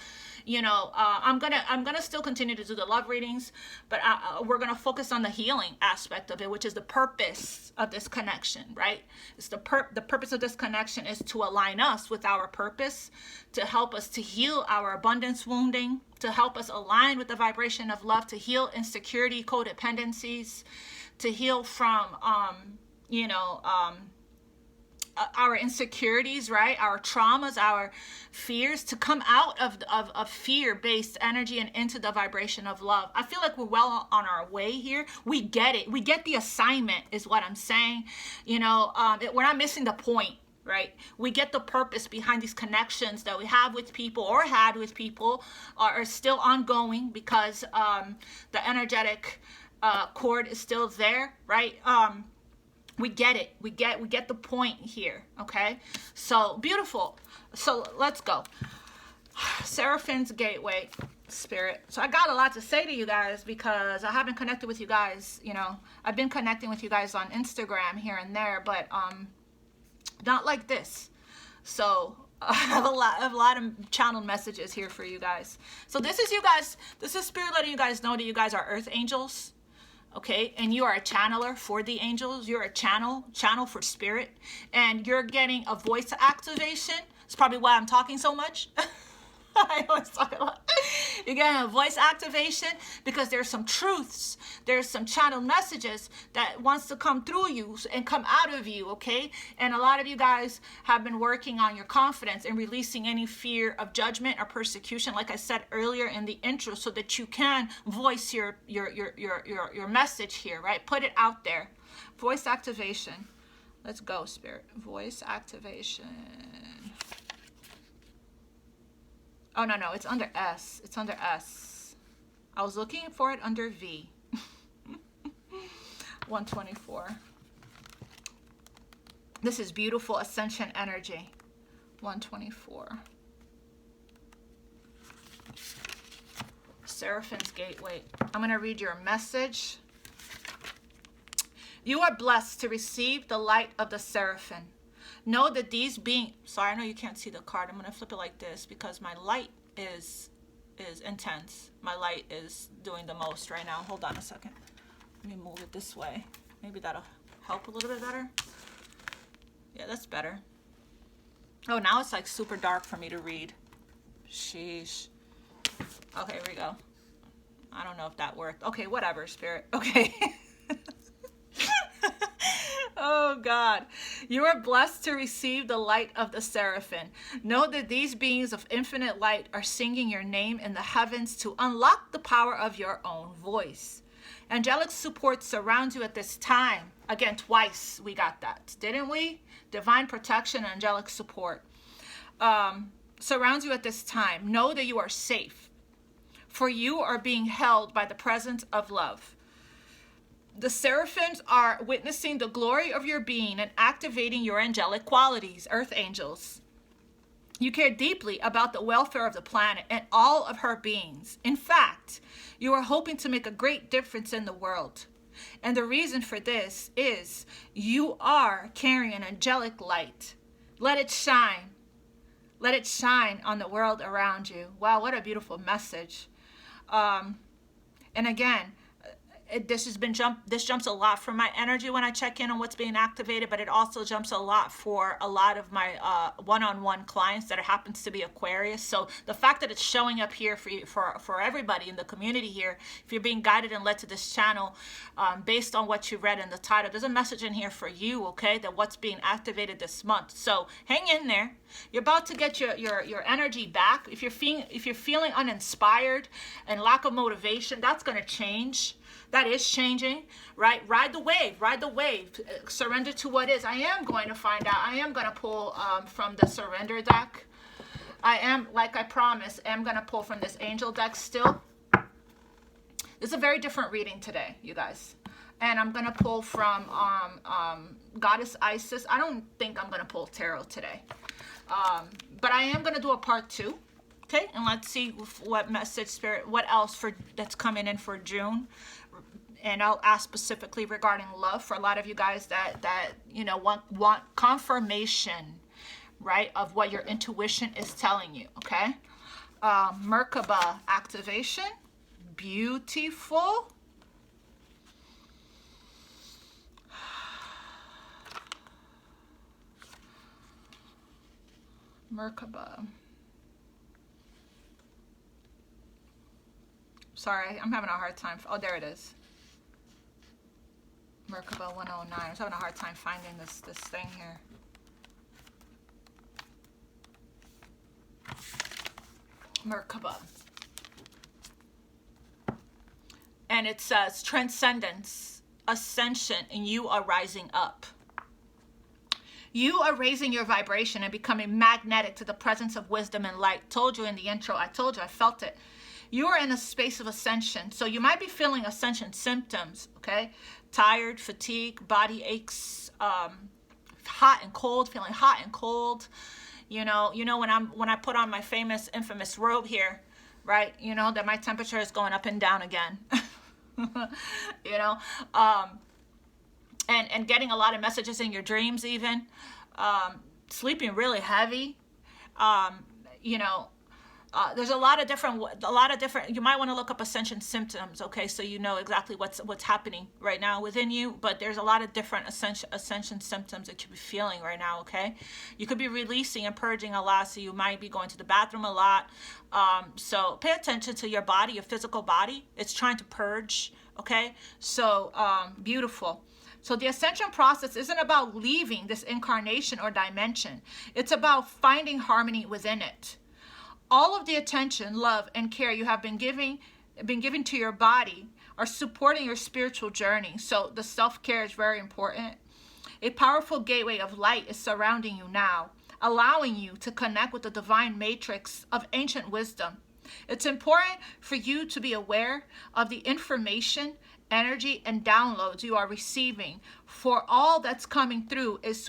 you know, I'm gonna still continue to do the love readings, but we're gonna focus on the healing aspect of it, which is the purpose of this connection, right? It's the purpose of this connection is to align us with our purpose, to help us to heal our abundance wounding, to help us align with the vibration of love, to heal insecurity, codependencies, to heal from, you know, our insecurities, right? Our traumas, our fears, to come out of fear-based energy and into the vibration of love. I feel like we're well on our way here. We get it. We get the assignment is what I'm saying. You know, we're not missing the point. right? We get the purpose behind these connections that we have with people or had with people are still ongoing because the energetic cord is still there, right? We get it. We get the point here, okay? So beautiful. So let's go. Seraphim's Gateway, Spirit. So I got a lot to say to you guys because I haven't connected with you guys, you know. I've been connecting with you guys on Instagram here and there, but not like this. So I have a lot of channeled messages here for you guys. So this is you guys, this is Spirit letting you guys know that you guys are Earth Angels. Okay, and you are a channeler for the angels. You're a channel for Spirit, and you're getting a voice activation. It's probably why I'm talking so much. I always talk a lot. You're getting a voice activation because there's some truths, there's some channel messages that wants to come through you and come out of you, okay? And a lot of you guys have been working on your confidence and releasing any fear of judgment or persecution, like I said earlier in the intro, so that you can voice your message here, right? Put it out there. Voice activation. Let's go, Spirit. Voice activation. Oh, no, it's under S. It's under S. I was looking for it under V. 124. This is beautiful ascension energy. 124. Seraphim's Gateway. I'm going to read your message. You are blessed to receive the light of the Seraphim. Know that these beings, sorry, I know you can't see the card. I'm going to flip it like this because my light is intense. My light is doing the most right now. Hold on a second. Let me move it this way. Maybe that'll help a little bit better. Yeah, that's better. Oh, now it's like super dark for me to read. Sheesh. Okay, here we go. I don't know if that worked. Okay, whatever, Spirit. Okay. Oh God, you are blessed to receive the light of the Seraphim. Know that these beings of infinite light are singing your name in the heavens to unlock the power of your own voice. Angelic support surrounds you at this time. Again, twice we got that, didn't we? Divine protection and angelic support surrounds you at this time. Know that you are safe, for you are being held by the presence of love. The seraphims are witnessing the glory of your being and activating your angelic qualities, Earth Angels. You care deeply about the welfare of the planet and all of her beings. In fact, you are hoping to make a great difference in the world. And the reason for this is you are carrying an angelic light. Let it shine. Let it shine on the world around you. Wow, what a beautiful message. And again, this jumps a lot from my energy when I check in on what's being activated, but it also jumps a lot for a lot of my one-on-one clients that happens to be Aquarius. So the fact that it's showing up here for everybody in the community here, if you're being guided and led to this channel based on what you read in the title, there's a message in here for you, okay, that what's being activated this month. So hang in there. You're about to get your energy back. If you're feeling uninspired and lack of motivation, that's going to change. That is changing, right? Ride the wave, surrender to what is. I am going to find out. I am going to pull from the surrender deck. I am, like I promised, I'm going to pull from this angel deck still. This is a very different reading today, you guys. And I'm going to pull from Goddess Isis. I don't think I'm going to pull tarot today. But I am going to do a part 2. Okay, and let's see what message, Spirit, what else that's coming in for June. And I'll ask specifically regarding love for a lot of you guys that you know want confirmation, right, of what your intuition is telling you. Okay, Merkaba activation, beautiful. Merkaba. Sorry, I'm having a hard time. Oh, there it is. Merkaba 109. I was having a hard time finding this thing here. Merkaba. And it says transcendence, ascension, and you are rising up. You are raising your vibration and becoming magnetic to the presence of wisdom and light. Told you in the intro, I told you, I felt it. You are in a space of ascension. So you might be feeling ascension symptoms, okay? Tired, fatigue, body aches, hot and cold, feeling hot and cold. You know when I put on my infamous robe here, right? You know that my temperature is going up and down again. You know, and getting a lot of messages in your dreams, even sleeping really heavy. You know, there's a lot of different. You might want to look up ascension symptoms, okay, so you know exactly what's happening right now within you. But there's a lot of different ascension symptoms that you'll be feeling right now, okay. You could be releasing and purging a lot, so you might be going to the bathroom a lot. So pay attention to your body, your physical body. It's trying to purge, okay. So beautiful. So the ascension process isn't about leaving this incarnation or dimension. It's about finding harmony within it. All of the attention, love, and care you have been given to your body are supporting your spiritual journey. So the self-care is very important. A powerful gateway of light is surrounding you now, allowing you to connect with the divine matrix of ancient wisdom. It's important for you to be aware of the information, energy, and downloads you are receiving, for all that's coming through is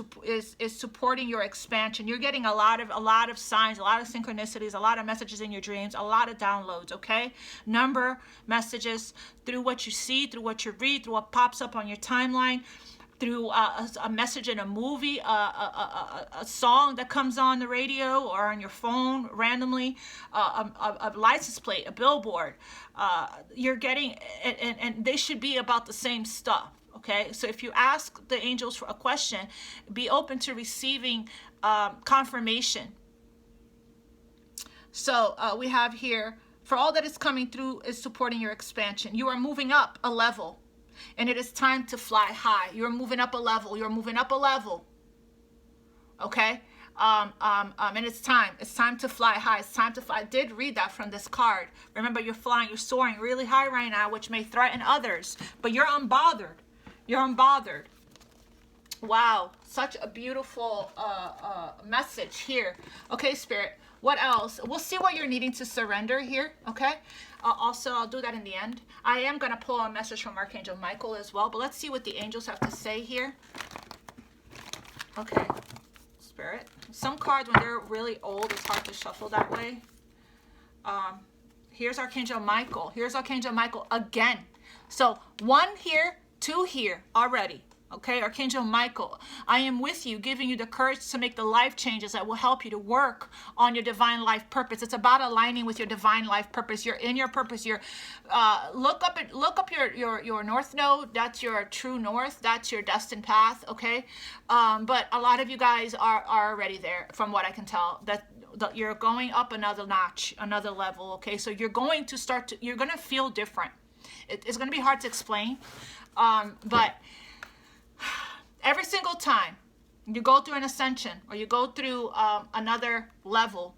supporting your expansion. You're getting a lot of signs, a lot of synchronicities, a lot of messages in your dreams, a lot of downloads, okay? Number messages through what you see, through what you read, through what pops up on your timeline, through a message in a movie, a song that comes on the radio or on your phone randomly, a license plate, a billboard. You're getting, and they should be about the same stuff, okay? So if you ask the angels for a question, be open to receiving confirmation. So we have here, for all that is coming through is supporting your expansion. You are moving up a level. And it is time to fly high. You're moving up a level. You're moving up a level. Okay? And it's time to fly high. It's time to fly. I did read that from this card. Remember, you're flying, you're soaring really high right now, which may threaten others, but you're unbothered. You're unbothered. Wow, such a beautiful message here. Okay, Spirit, what else? We'll see what you're needing to surrender here, okay? Also, I'll do that in the end. I am going to pull a message from Archangel Michael as well, but let's see what the angels have to say here. Okay, Spirit. Some cards, when they're really old, it's hard to shuffle that way. Here's Archangel Michael. Here's Archangel Michael again. So 1 here, 2 here already. Okay, Archangel Michael, I am with you, giving you the courage to make the life changes that will help you to work on your divine life purpose. It's about aligning with your divine life purpose. You're in your purpose. You're look up your north node. That's your true north. That's your destined path. Okay, but a lot of you guys are already there, from what I can tell. That you're going up another notch, another level. Okay, so you're going to feel different. It's going to be hard to explain, but every single time you go through an ascension or you go through another level,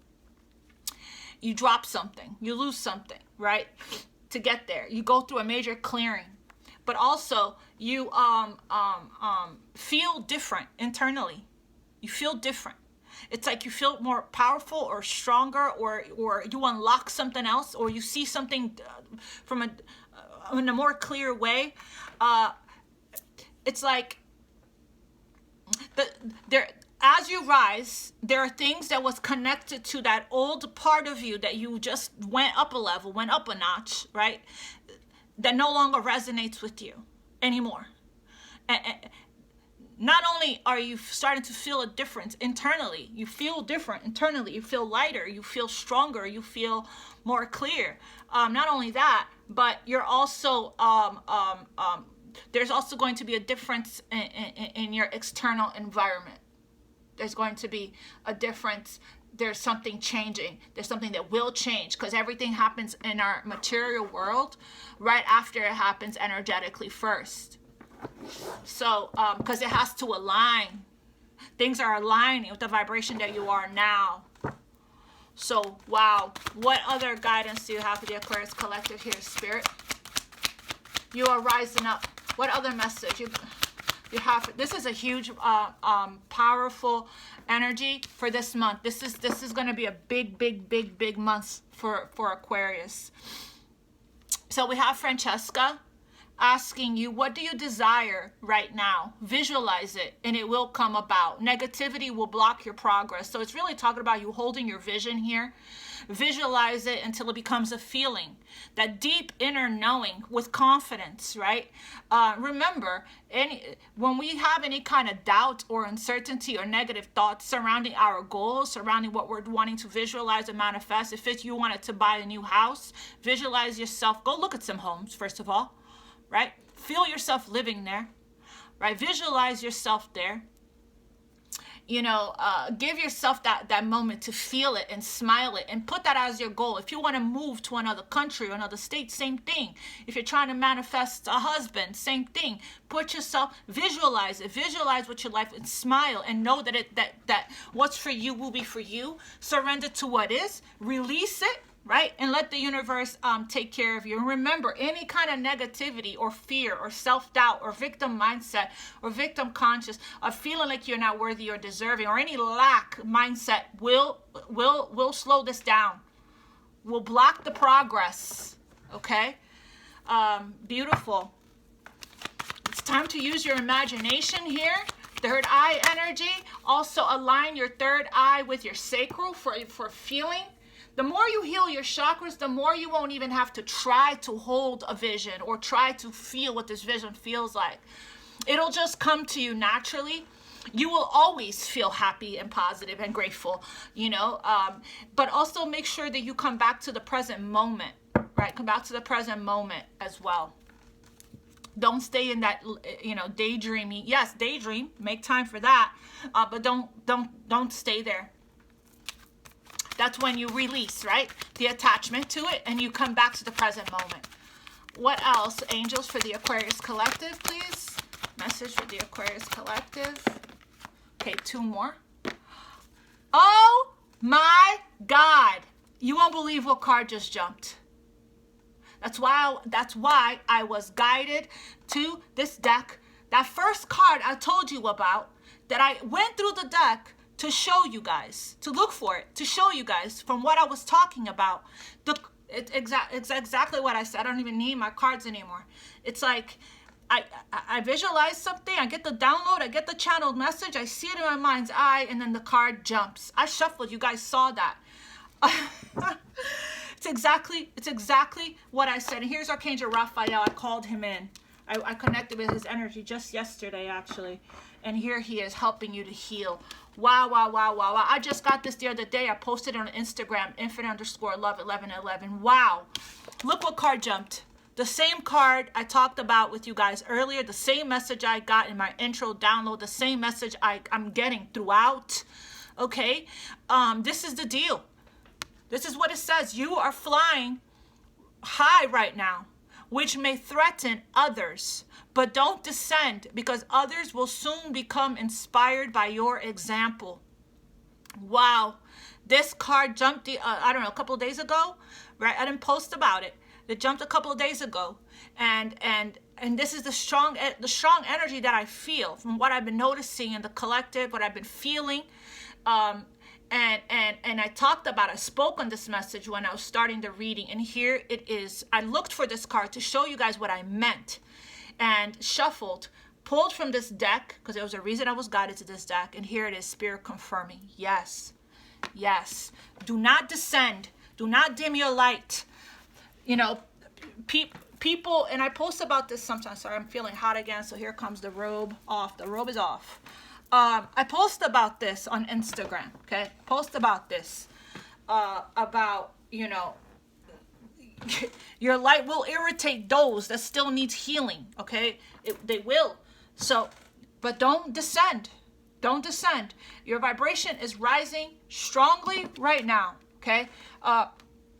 you drop something, you lose something, right? To get there, you go through a major clearing, but also you feel different internally. You feel different. It's like you feel more powerful or stronger, or you unlock something else, or you see something from in a more clear way. It's like as you rise, there are things that was connected to that old part of you that you just went up a level, went up a notch, right? That no longer resonates with you anymore. And not only are you starting to feel a difference internally, you feel different internally, you feel lighter, you feel stronger, you feel more clear. Not only that, but you're also there's also going to be a difference in your external environment. There's going to be a difference. There's something changing. There's something that will change, because everything happens in our material world right after it happens energetically first. So, because it has to align. Things are aligning with the vibration that you are now. So, wow. What other guidance do you have for the Aquarius Collective here, Spirit? You are rising up. What other message? This is a huge, powerful energy for this month. This is going to be a big month for Aquarius. So we have Francesca asking you, what do you desire right now? Visualize it and it will come about. Negativity will block your progress. So it's really talking about you holding your vision here. Visualize it until it becomes a feeling, that deep inner knowing with confidence, right? Remember, when we have any kind of doubt or uncertainty or negative thoughts surrounding our goals, surrounding what we're wanting to visualize and manifest, if it's you wanted to buy a new house, visualize yourself. Go look at some homes, first of all, right? Feel yourself living there, right? Visualize yourself there. You know, give yourself that moment to feel it and smile it and put that as your goal. If you want to move to another country or another state, same thing. If you're trying to manifest a husband, same thing. Visualize it. Visualize what your life and smile and know that what's for you will be for you. Surrender to what is. Release it. Right? And let the universe take care of you. And remember, any kind of negativity or fear or self-doubt or victim mindset or victim conscious of feeling like you're not worthy or deserving or any lack mindset will slow this down. Will block the progress. Okay? Beautiful. It's time to use your imagination here. Third eye energy. Also align your third eye with your sacral for feeling. The more you heal your chakras, the more you won't even have to try to hold a vision or try to feel what this vision feels like. It'll just come to you naturally. You will always feel happy and positive and grateful, you know, but also make sure that you come back to the present moment, right? Come back to the present moment as well. Don't stay in that, you know, daydreaming. Yes, daydream, make time for that, but don't stay there. That's when you release, right? The attachment to it and you come back to the present moment. What else? Angels for the Aquarius Collective, please. Message for the Aquarius Collective. Okay, 2 more. Oh my God. You won't believe what card just jumped. That's why I was guided to this deck. That first card I told you about, that I went through the deck to show you guys, to look for it, to show you guys from what I was talking about. It's exactly what I said. I don't even need my cards anymore. It's like I visualize something, I get the download, I get the channeled message, I see it in my mind's eye, and then the card jumps. I shuffled, you guys saw that. It's exactly what I said. And here's Archangel Raphael. I called him in. I connected with his energy just yesterday, actually. And here he is helping you to heal. Wow. I just got this the other day. I posted it on Instagram, Infinite_love1111. Wow. Look what card jumped. The same card I talked about with you guys earlier. The same message I got in my intro download. The same message I'm getting throughout. Okay. This is the deal. This is what it says. You are flying high right now, which may threaten others. But don't descend, because others will soon become inspired by your example. Wow. This card jumped, I don't know, a couple of days ago, right? I didn't post about it. It jumped a couple of days ago. And this is the strong energy that I feel from what I've been noticing in the collective, what I've been feeling. And I talked about, I spoke on this message when I was starting the reading. And here it is. I looked for this card to show you guys what I meant. And shuffled, pulled from this deck, because there was a reason I was guided to this deck. And here it is, Spirit confirming. Yes. Do not descend. Do not dim your light. You know, people, and I post about this sometimes. Sorry, I'm feeling hot again. So here comes the robe off. The robe is off. I post about this on Instagram. Okay. Post about this. About, you know, your light will irritate those that still needs healing, okay? They will. So, but don't descend. Don't descend. Your vibration is rising strongly right now, okay?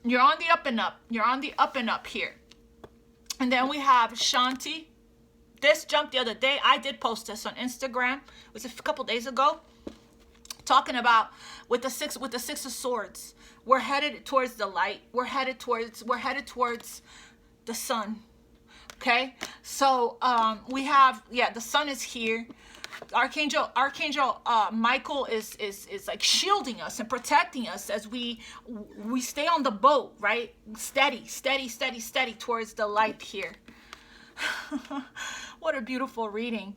You're on the up and up. You're on the up and up here. And then we have Shanti. This jumped the other day. I did post this on Instagram. It was a couple days ago. Talking about with the six of swords. We're headed towards the light. We're headed towards the sun. Okay, so we have, yeah, the sun is here. Archangel Michael is like shielding us and protecting us as we stay on the boat, right? Steady towards the light here. What a beautiful reading.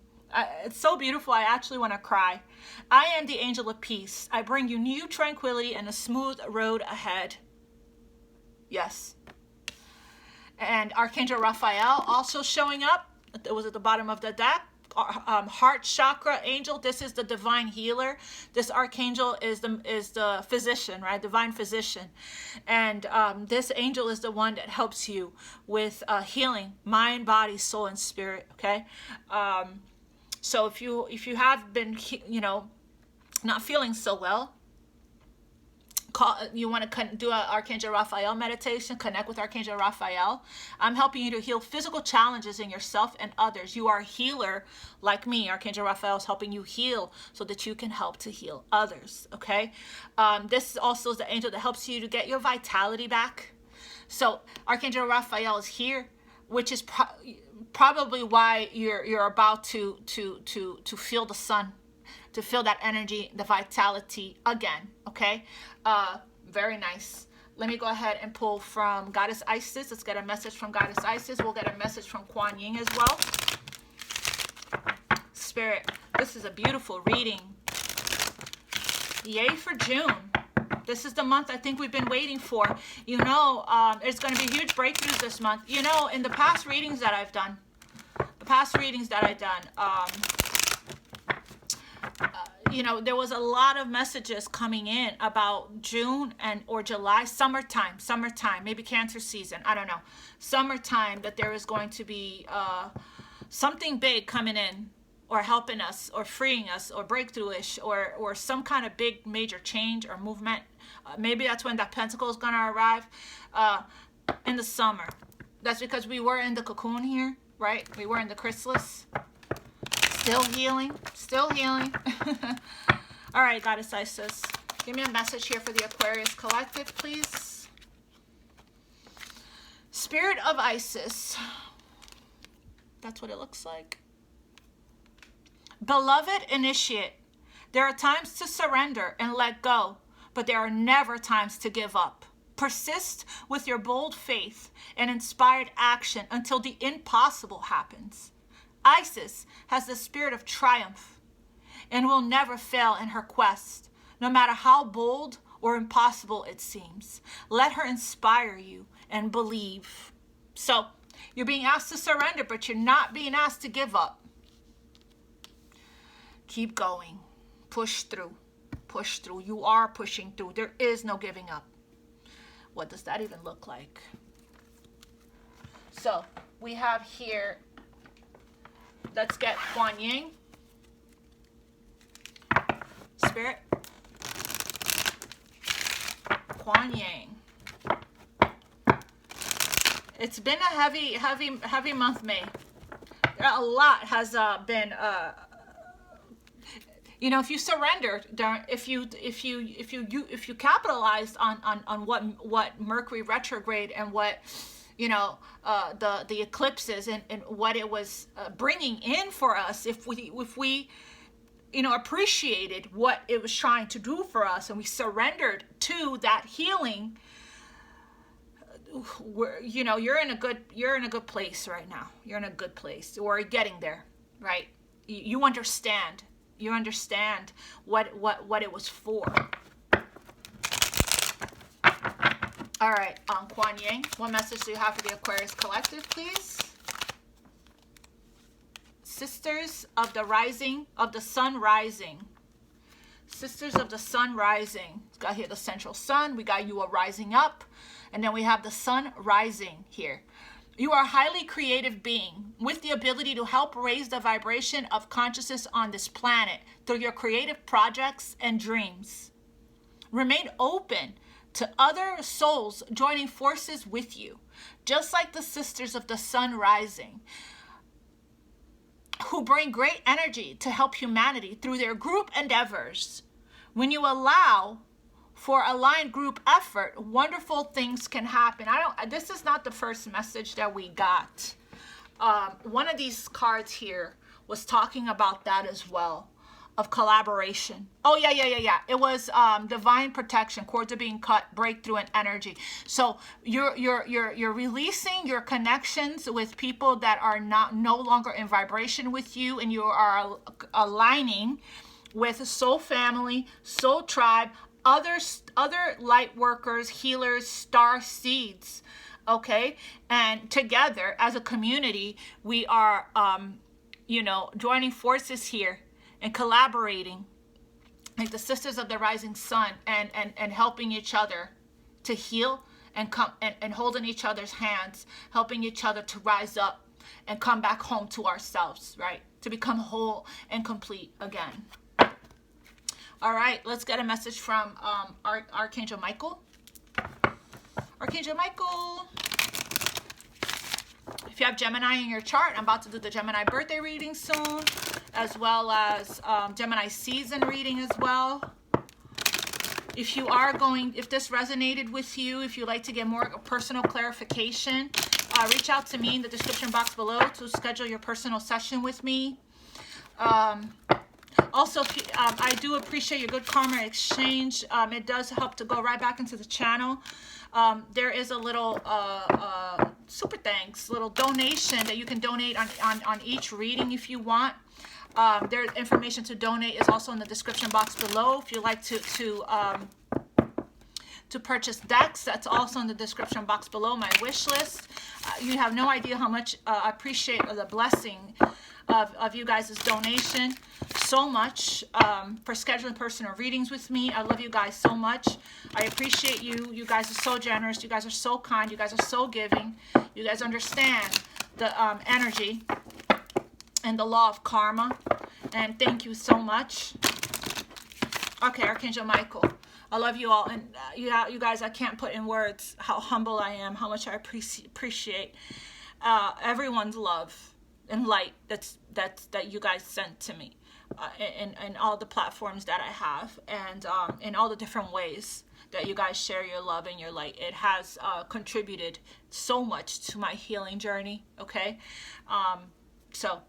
It's so beautiful, I actually want to cry. I am the angel of peace. I bring you new tranquility and a smooth road ahead. Yes. And Archangel Raphael also showing up. It was at the bottom of the deck. Heart chakra angel. This is the divine healer. This archangel is the physician, right? Divine physician. And this angel is the one that helps you with healing mind, body, soul, and spirit. Okay. So if you have been, not feeling so well, you want to do an Archangel Raphael meditation, connect with Archangel Raphael. I'm helping you to heal physical challenges in yourself and others. You are a healer like me. Archangel Raphael is helping you heal so that you can help to heal others, okay? This also is the angel that helps you to get your vitality back. So Archangel Raphael is here, which is probably why you're about to feel the sun, to feel that energy, the vitality again, okay? Very nice. Let me go ahead and pull from Goddess Isis. Let's get a message from Goddess Isis. We'll get a message from Kuan Yin as well. Spirit, this is a beautiful reading. Yay for June. This is the month I think we've been waiting for. There's going to be huge breakthroughs this month. In the past readings that I've done, there was a lot of messages coming in about June or July, summertime, maybe Cancer season, I don't know, summertime, that there is going to be something big coming in, or helping us, or freeing us, or breakthrough-ish, or some kind of big major change or movement. Maybe that's when that pentacle is going to arrive in the summer. That's because we were in the cocoon here, right? We were in the chrysalis. Still healing. All right, Goddess Isis, give me a message here for the Aquarius Collective, please. Spirit of Isis. That's what it looks like. Beloved Initiate, there are times to surrender and let go, but there are never times to give up. Persist with your bold faith and inspired action until the impossible happens. Isis has the spirit of triumph and will never fail in her quest, no matter how bold or impossible it seems. Let her inspire you and believe. So, you're being asked to surrender, but you're not being asked to give up. Keep going. Push through. You are pushing through. There is no giving up. What does that even look like? So, we have here, let's get Kuan Yin. Spirit. Kuan Yin. It's been a heavy month, May. A lot has been if you surrender, if you capitalized on what Mercury retrograde and what the eclipses and what it was bringing in for us, if we appreciated what it was trying to do for us, and we surrendered to that healing, you're in a good place right now. You're in a good place, or getting there, right? You understand what it was for. All right, Kuan Yin, what message do you have for the Aquarius Collective, please? Sisters of the sun rising. Sisters of the sun rising. It's got here the central sun. We got you a rising up. And then we have the sun rising here. You are a highly creative being with the ability to help raise the vibration of consciousness on this planet through your creative projects and dreams. Remain open to other souls joining forces with you, just like the sisters of the sun rising, who bring great energy to help humanity through their group endeavors. When you allow for aligned group effort, wonderful things can happen. This is not the first message that we got. one of these cards here was talking about that as well, of collaboration. Oh yeah. It was divine protection. Cords are being cut, breakthrough and energy. So you're releasing your connections with people that are no longer in vibration with you, and you are aligning with soul family, soul tribe, other light workers, healers, star seeds. Okay, and together as a community, we are joining forces here and collaborating like the sisters of the rising sun, and helping each other to heal, and come and holding each other's hands, helping each other to rise up and come back home to ourselves, right? To become whole and complete again. All right, let's get a message from Archangel Michael. Archangel Michael. If you have Gemini in your chart, I'm about to do the Gemini birthday reading soon, as well as Gemini season reading as well. If this resonated with you, if you'd like to get more personal clarification, reach out to me in the description box below to schedule your personal session with me. Also, I do appreciate your good karma exchange. It does help to go right back into the channel. There is a little super thanks, little donation that you can donate on each reading if you want. There's information to donate is also in the description box below. If you'd like to purchase decks, that's also in the description box below, my wish list. You have no idea how much I appreciate the blessing of you guys' donation so much, for scheduling personal readings with me. I love you guys so much. I appreciate you. You guys are so generous. You guys are so kind. You guys are so giving. You guys understand the energy and the law of karma. And thank you so much. Okay, Archangel Michael, I love you all. And you guys, I can't put in words how humble I am, how much I appreciate everyone's love and light that you guys sent to me, in all the platforms that I have, and in all the different ways that you guys share your love and your light. It has contributed so much to my healing journey. Okay, so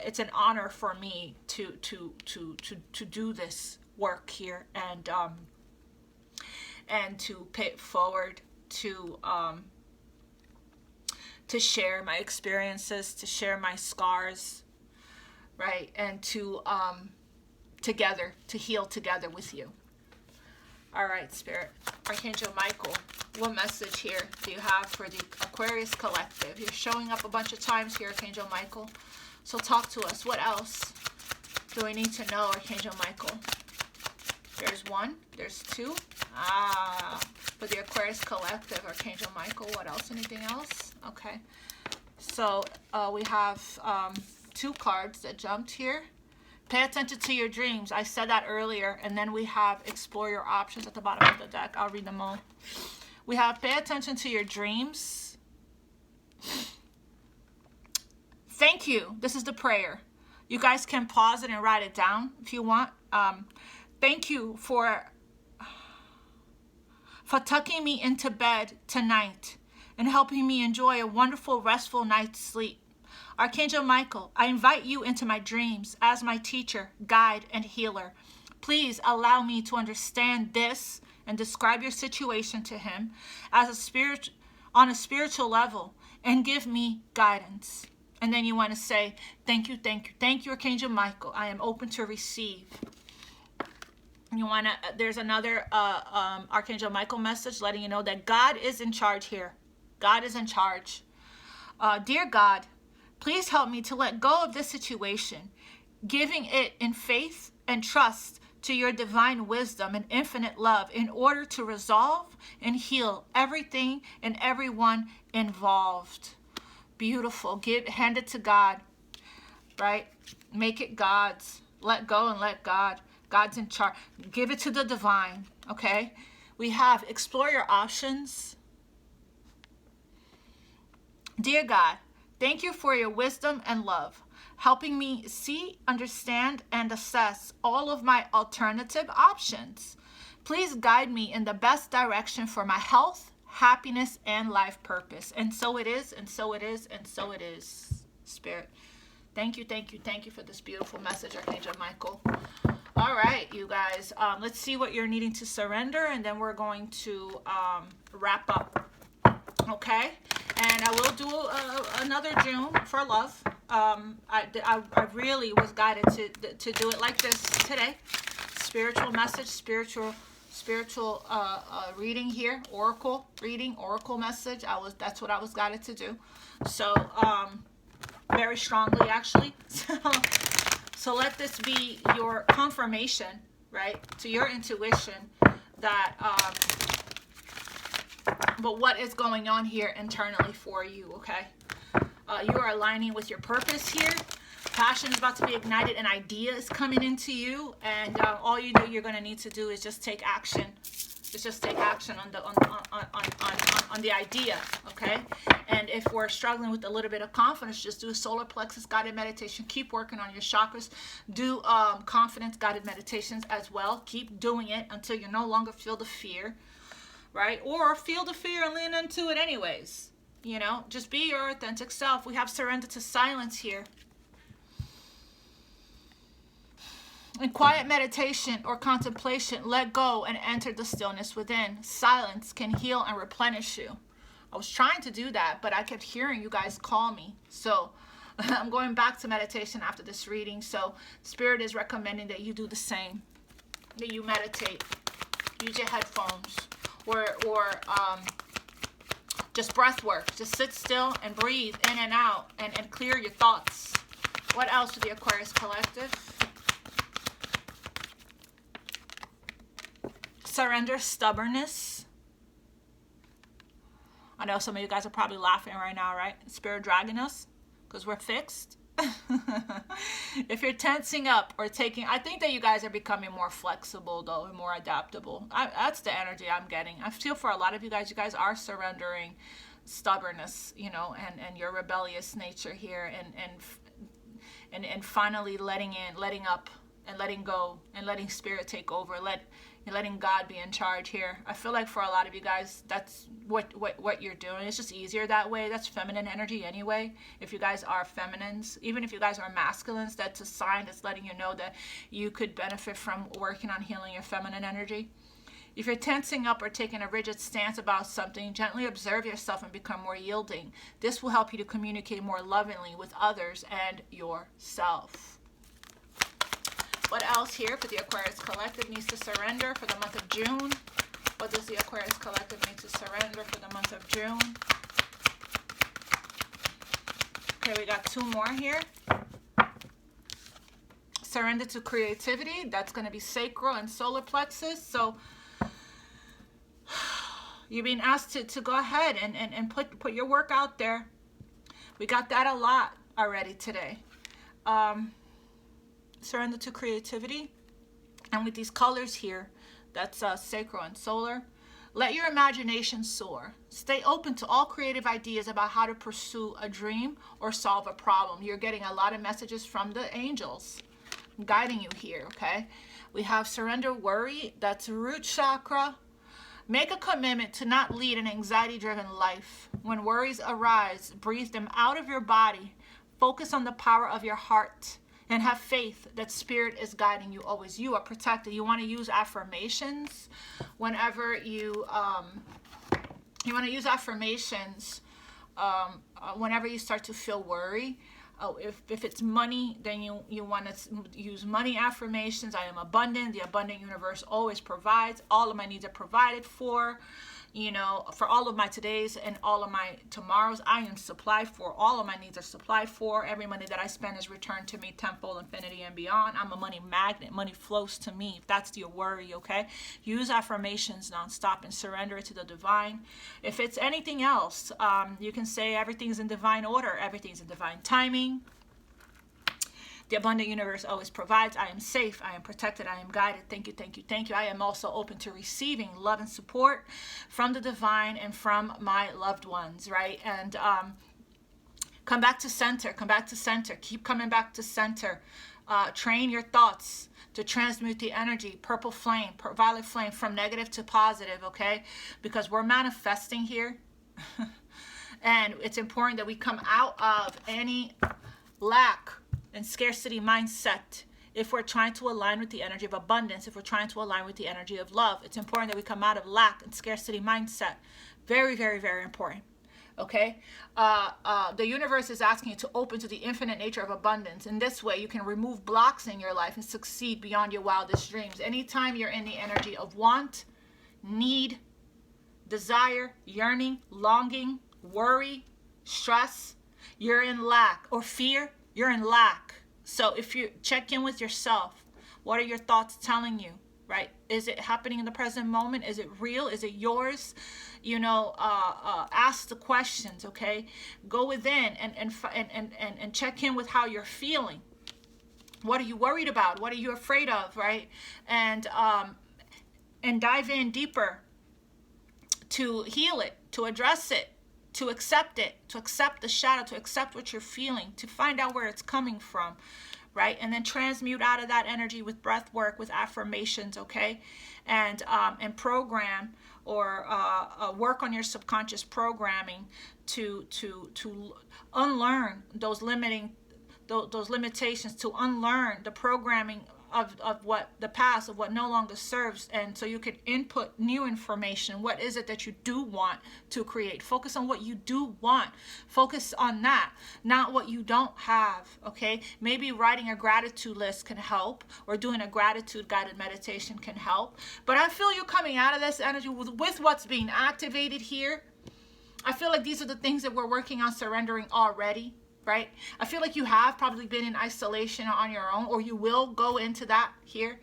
it's an honor for me to do this work here, and to pay it forward, to share my experiences, to share my scars, right? And to heal together with you. All right, Spirit. Archangel Michael, what message here do you have for the Aquarius Collective? You're showing up a bunch of times here, Archangel Michael. So talk to us. What else do we need to know, Archangel Michael? There's one. There's two. For the Aquarius Collective, Archangel Michael. What else? Anything else? Okay. So we have two cards that jumped here. Pay attention to your dreams. I said that earlier. And then we have explore your options at the bottom of the deck. I'll read them all. We have pay attention to your dreams. Thank you. This is the prayer. You guys can pause it and write it down if you want. Thank you for tucking me into bed tonight and helping me enjoy a wonderful, restful night's sleep. Archangel Michael, I invite you into my dreams as my teacher, guide, and healer. Please allow me to understand this and describe your situation to him as on a spiritual level, and give me guidance. And then you want to say, thank you, Archangel Michael. I am open to receive. You want to, there's another Archangel Michael message letting you know that God is in charge here. God is in charge. Dear God, please help me to let go of this situation, giving it in faith and trust to your divine wisdom and infinite love in order to resolve and heal everything and everyone involved. Beautiful. Hand it to God, right? Make it God's. Let go and let God. God's in charge. Give it to the divine, okay? We have explore your options. Dear God, thank you for your wisdom and love, helping me see, understand, and assess all of my alternative options. Please guide me in the best direction for my health, happiness, and life purpose. And so it is, and so it is, and so it is, Spirit. Thank you, thank you, thank you for this beautiful message, Archangel Michael. All right, you guys, let's see what you're needing to surrender, and then we're going to wrap up, okay? And I will do another June for love. I really was guided to do it like this today. Spiritual message, spiritual reading here, oracle reading, oracle message. That's what I was guided to do. So very strongly, actually. So let this be your confirmation, right, to your intuition that but what is going on here internally for you, okay? You are aligning with your purpose here. Passion is about to be ignited, an idea is coming into you, and all you're going to need to do is just take action. Just take action on the idea, okay? And if we're struggling with a little bit of confidence, just do a solar plexus guided meditation. Keep working on your chakras. Do confidence guided meditations as well. Keep doing it until you no longer feel the fear, right? Or feel the fear and lean into it anyways. You know, just be your authentic self. We have surrender to silence here. In quiet meditation or contemplation, let go and enter the stillness within. Silence can heal and replenish you. I was trying to do that, but I kept hearing you guys call me. So I'm going back to meditation after this reading. So Spirit is recommending that you do the same, that you meditate. Use your headphones or just breath work. Just sit still and breathe in and out and clear your thoughts. What else with the Aquarius Collective? Surrender stubbornness. I know some of you guys are probably laughing right now, right? Spirit dragging us because we're fixed. If you're tensing up or taking, I think that you guys are becoming more flexible though and more adaptable. That's the energy I'm getting. I feel for a lot of you guys are surrendering stubbornness, you know, and your rebellious nature here, and finally letting up and letting go and letting Spirit take over, letting God be in charge here. I feel like for a lot of you guys, that's what you're doing. It's just easier that way. That's feminine energy anyway. If you guys are feminines, even if you guys are masculines, that's a sign that's letting you know that you could benefit from working on healing your feminine energy. If you're tensing up or taking a rigid stance about something, gently observe yourself and become more yielding. This will help you to communicate more lovingly with others and yourself. What else here for the Aquarius Collective needs to surrender for the month of June? What does the Aquarius Collective need to surrender for the month of June? Okay, we got two more here. Surrender to creativity. That's going to be sacral and solar plexus. So you're being asked to go ahead and put your work out there. We got that a lot already today. Surrender to creativity, and with these colors here, that's sacral and solar. Let your imagination soar. Stay open to all creative ideas about how to pursue a dream or solve a problem. You're getting a lot of messages from the angels guiding you here, okay? We have surrender worry, that's root chakra. Make a commitment to not lead an anxiety-driven life. When worries arise, breathe them out of your body. Focus on the power of your heart. And have faith that Spirit is guiding you always. You are protected. You want to use affirmations whenever you want to use affirmations whenever you start to feel worry. If it's money, then you want to use money affirmations. I am abundant. The abundant universe always provides. All of my needs are provided for. You know, for all of my todays and all of my tomorrows, I am supplied for. All of my needs are supplied for. Every money that I spend is returned to me tenfold, infinity, and beyond. I'm a money magnet. Money flows to me. If that's your worry, okay? Use affirmations nonstop and surrender it to the divine. If it's anything else, you can say everything's in divine order. Everything's in divine timing. The abundant universe always provides. I am safe. I am protected. I am guided. Thank you, thank you, thank you. I am also open to receiving love and support from the divine and from my loved ones, right? And come back to center. Come back to center. Keep coming back to center. train your thoughts to transmute the energy, purple flame, violet flame, from negative to positive, okay? Because we're manifesting here. And it's important that we come out of any lack and scarcity mindset. If we're trying to align with the energy of abundance, if we're trying to align with the energy of love, it's important that we come out of lack and scarcity mindset. Very, very, very important. Okay? The universe is asking you to open to the infinite nature of abundance. In this way, you can remove blocks in your life and succeed beyond your wildest dreams. Anytime you're in the energy of want, need, desire, yearning, longing, worry, stress, you're in lack, or fear, you're in lack. So if you check in with yourself, what are your thoughts telling you, right? Is it happening in the present moment? Is it real? Is it yours? You know, ask the questions, okay? Go within and check in with how you're feeling. What are you worried about? What are you afraid of, right? And dive in deeper to heal it, to address it, to accept it, to accept the shadow, to accept what you're feeling, to find out where it's coming from, right? And then transmute out of that energy with breath work, with affirmations, okay? And program or work on your subconscious programming to unlearn those limitations, to unlearn the programming of what the past, of what no longer serves, and so you can input new information. What is it that you do want to create? Focus on what you do want. Focus on that, not what you don't have, okay? Maybe writing a gratitude list can help, or doing a gratitude guided meditation can help. But I feel you coming out of this energy with what's being activated here. I feel like these are the things that we're working on surrendering already. Right? I feel like you have probably been in isolation on your own, or you will go into that here.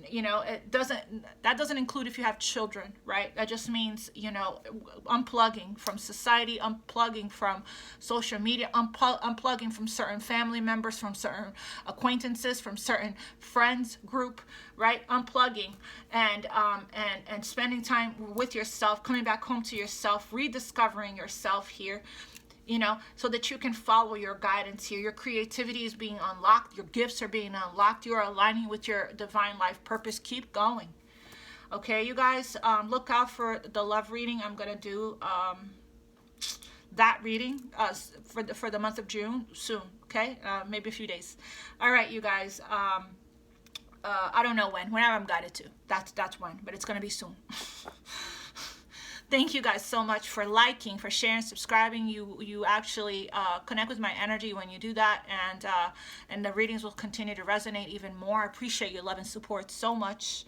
You know, that doesn't include if you have children, right? That just means, you know, unplugging from society, unplugging from social media, unplugging from certain family members, from certain acquaintances, from certain friends group, right? Unplugging and spending time with yourself, coming back home to yourself, rediscovering yourself here. You know, so that you can follow your guidance here. Your creativity is being unlocked. Your gifts are being unlocked. You are aligning with your divine life purpose. Keep going. Okay, you guys, look out for the love reading. I'm going to do that reading for the month of June soon. Okay, maybe a few days. All right, you guys. I don't know whenever I'm guided to. That's when, but it's going to be soon. Thank you guys so much for liking, for sharing, subscribing. You actually connect with my energy when you do that, and the readings will continue to resonate even more. I appreciate your love and support so much.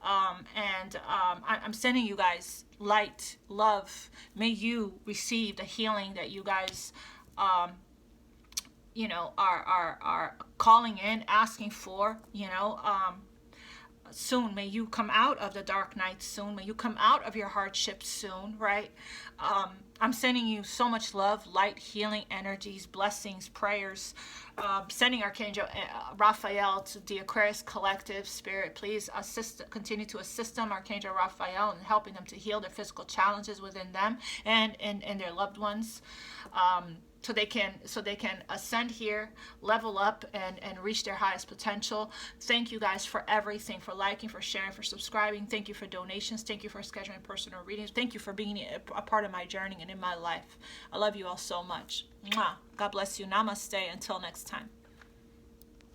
I'm sending you guys light, love. May you receive the healing that you guys you know, are calling in, asking for, you know. Soon may you come out of the dark night soon. May you come out of your hardships soon, right? I'm sending you so much love, light, healing energies, blessings, prayers. Sending Archangel Raphael to the Aquarius Collective Spirit. Please continue to assist them, Archangel Raphael, in helping them to heal their physical challenges within them and their loved ones. So they can ascend here, level up, and reach their highest potential. Thank you guys for everything, for liking, for sharing, for subscribing. Thank you for donations. Thank you for scheduling personal readings. Thank you for being a part of my journey and in my life. I love you all so much. Mwah. God bless you. Namaste. Until next time.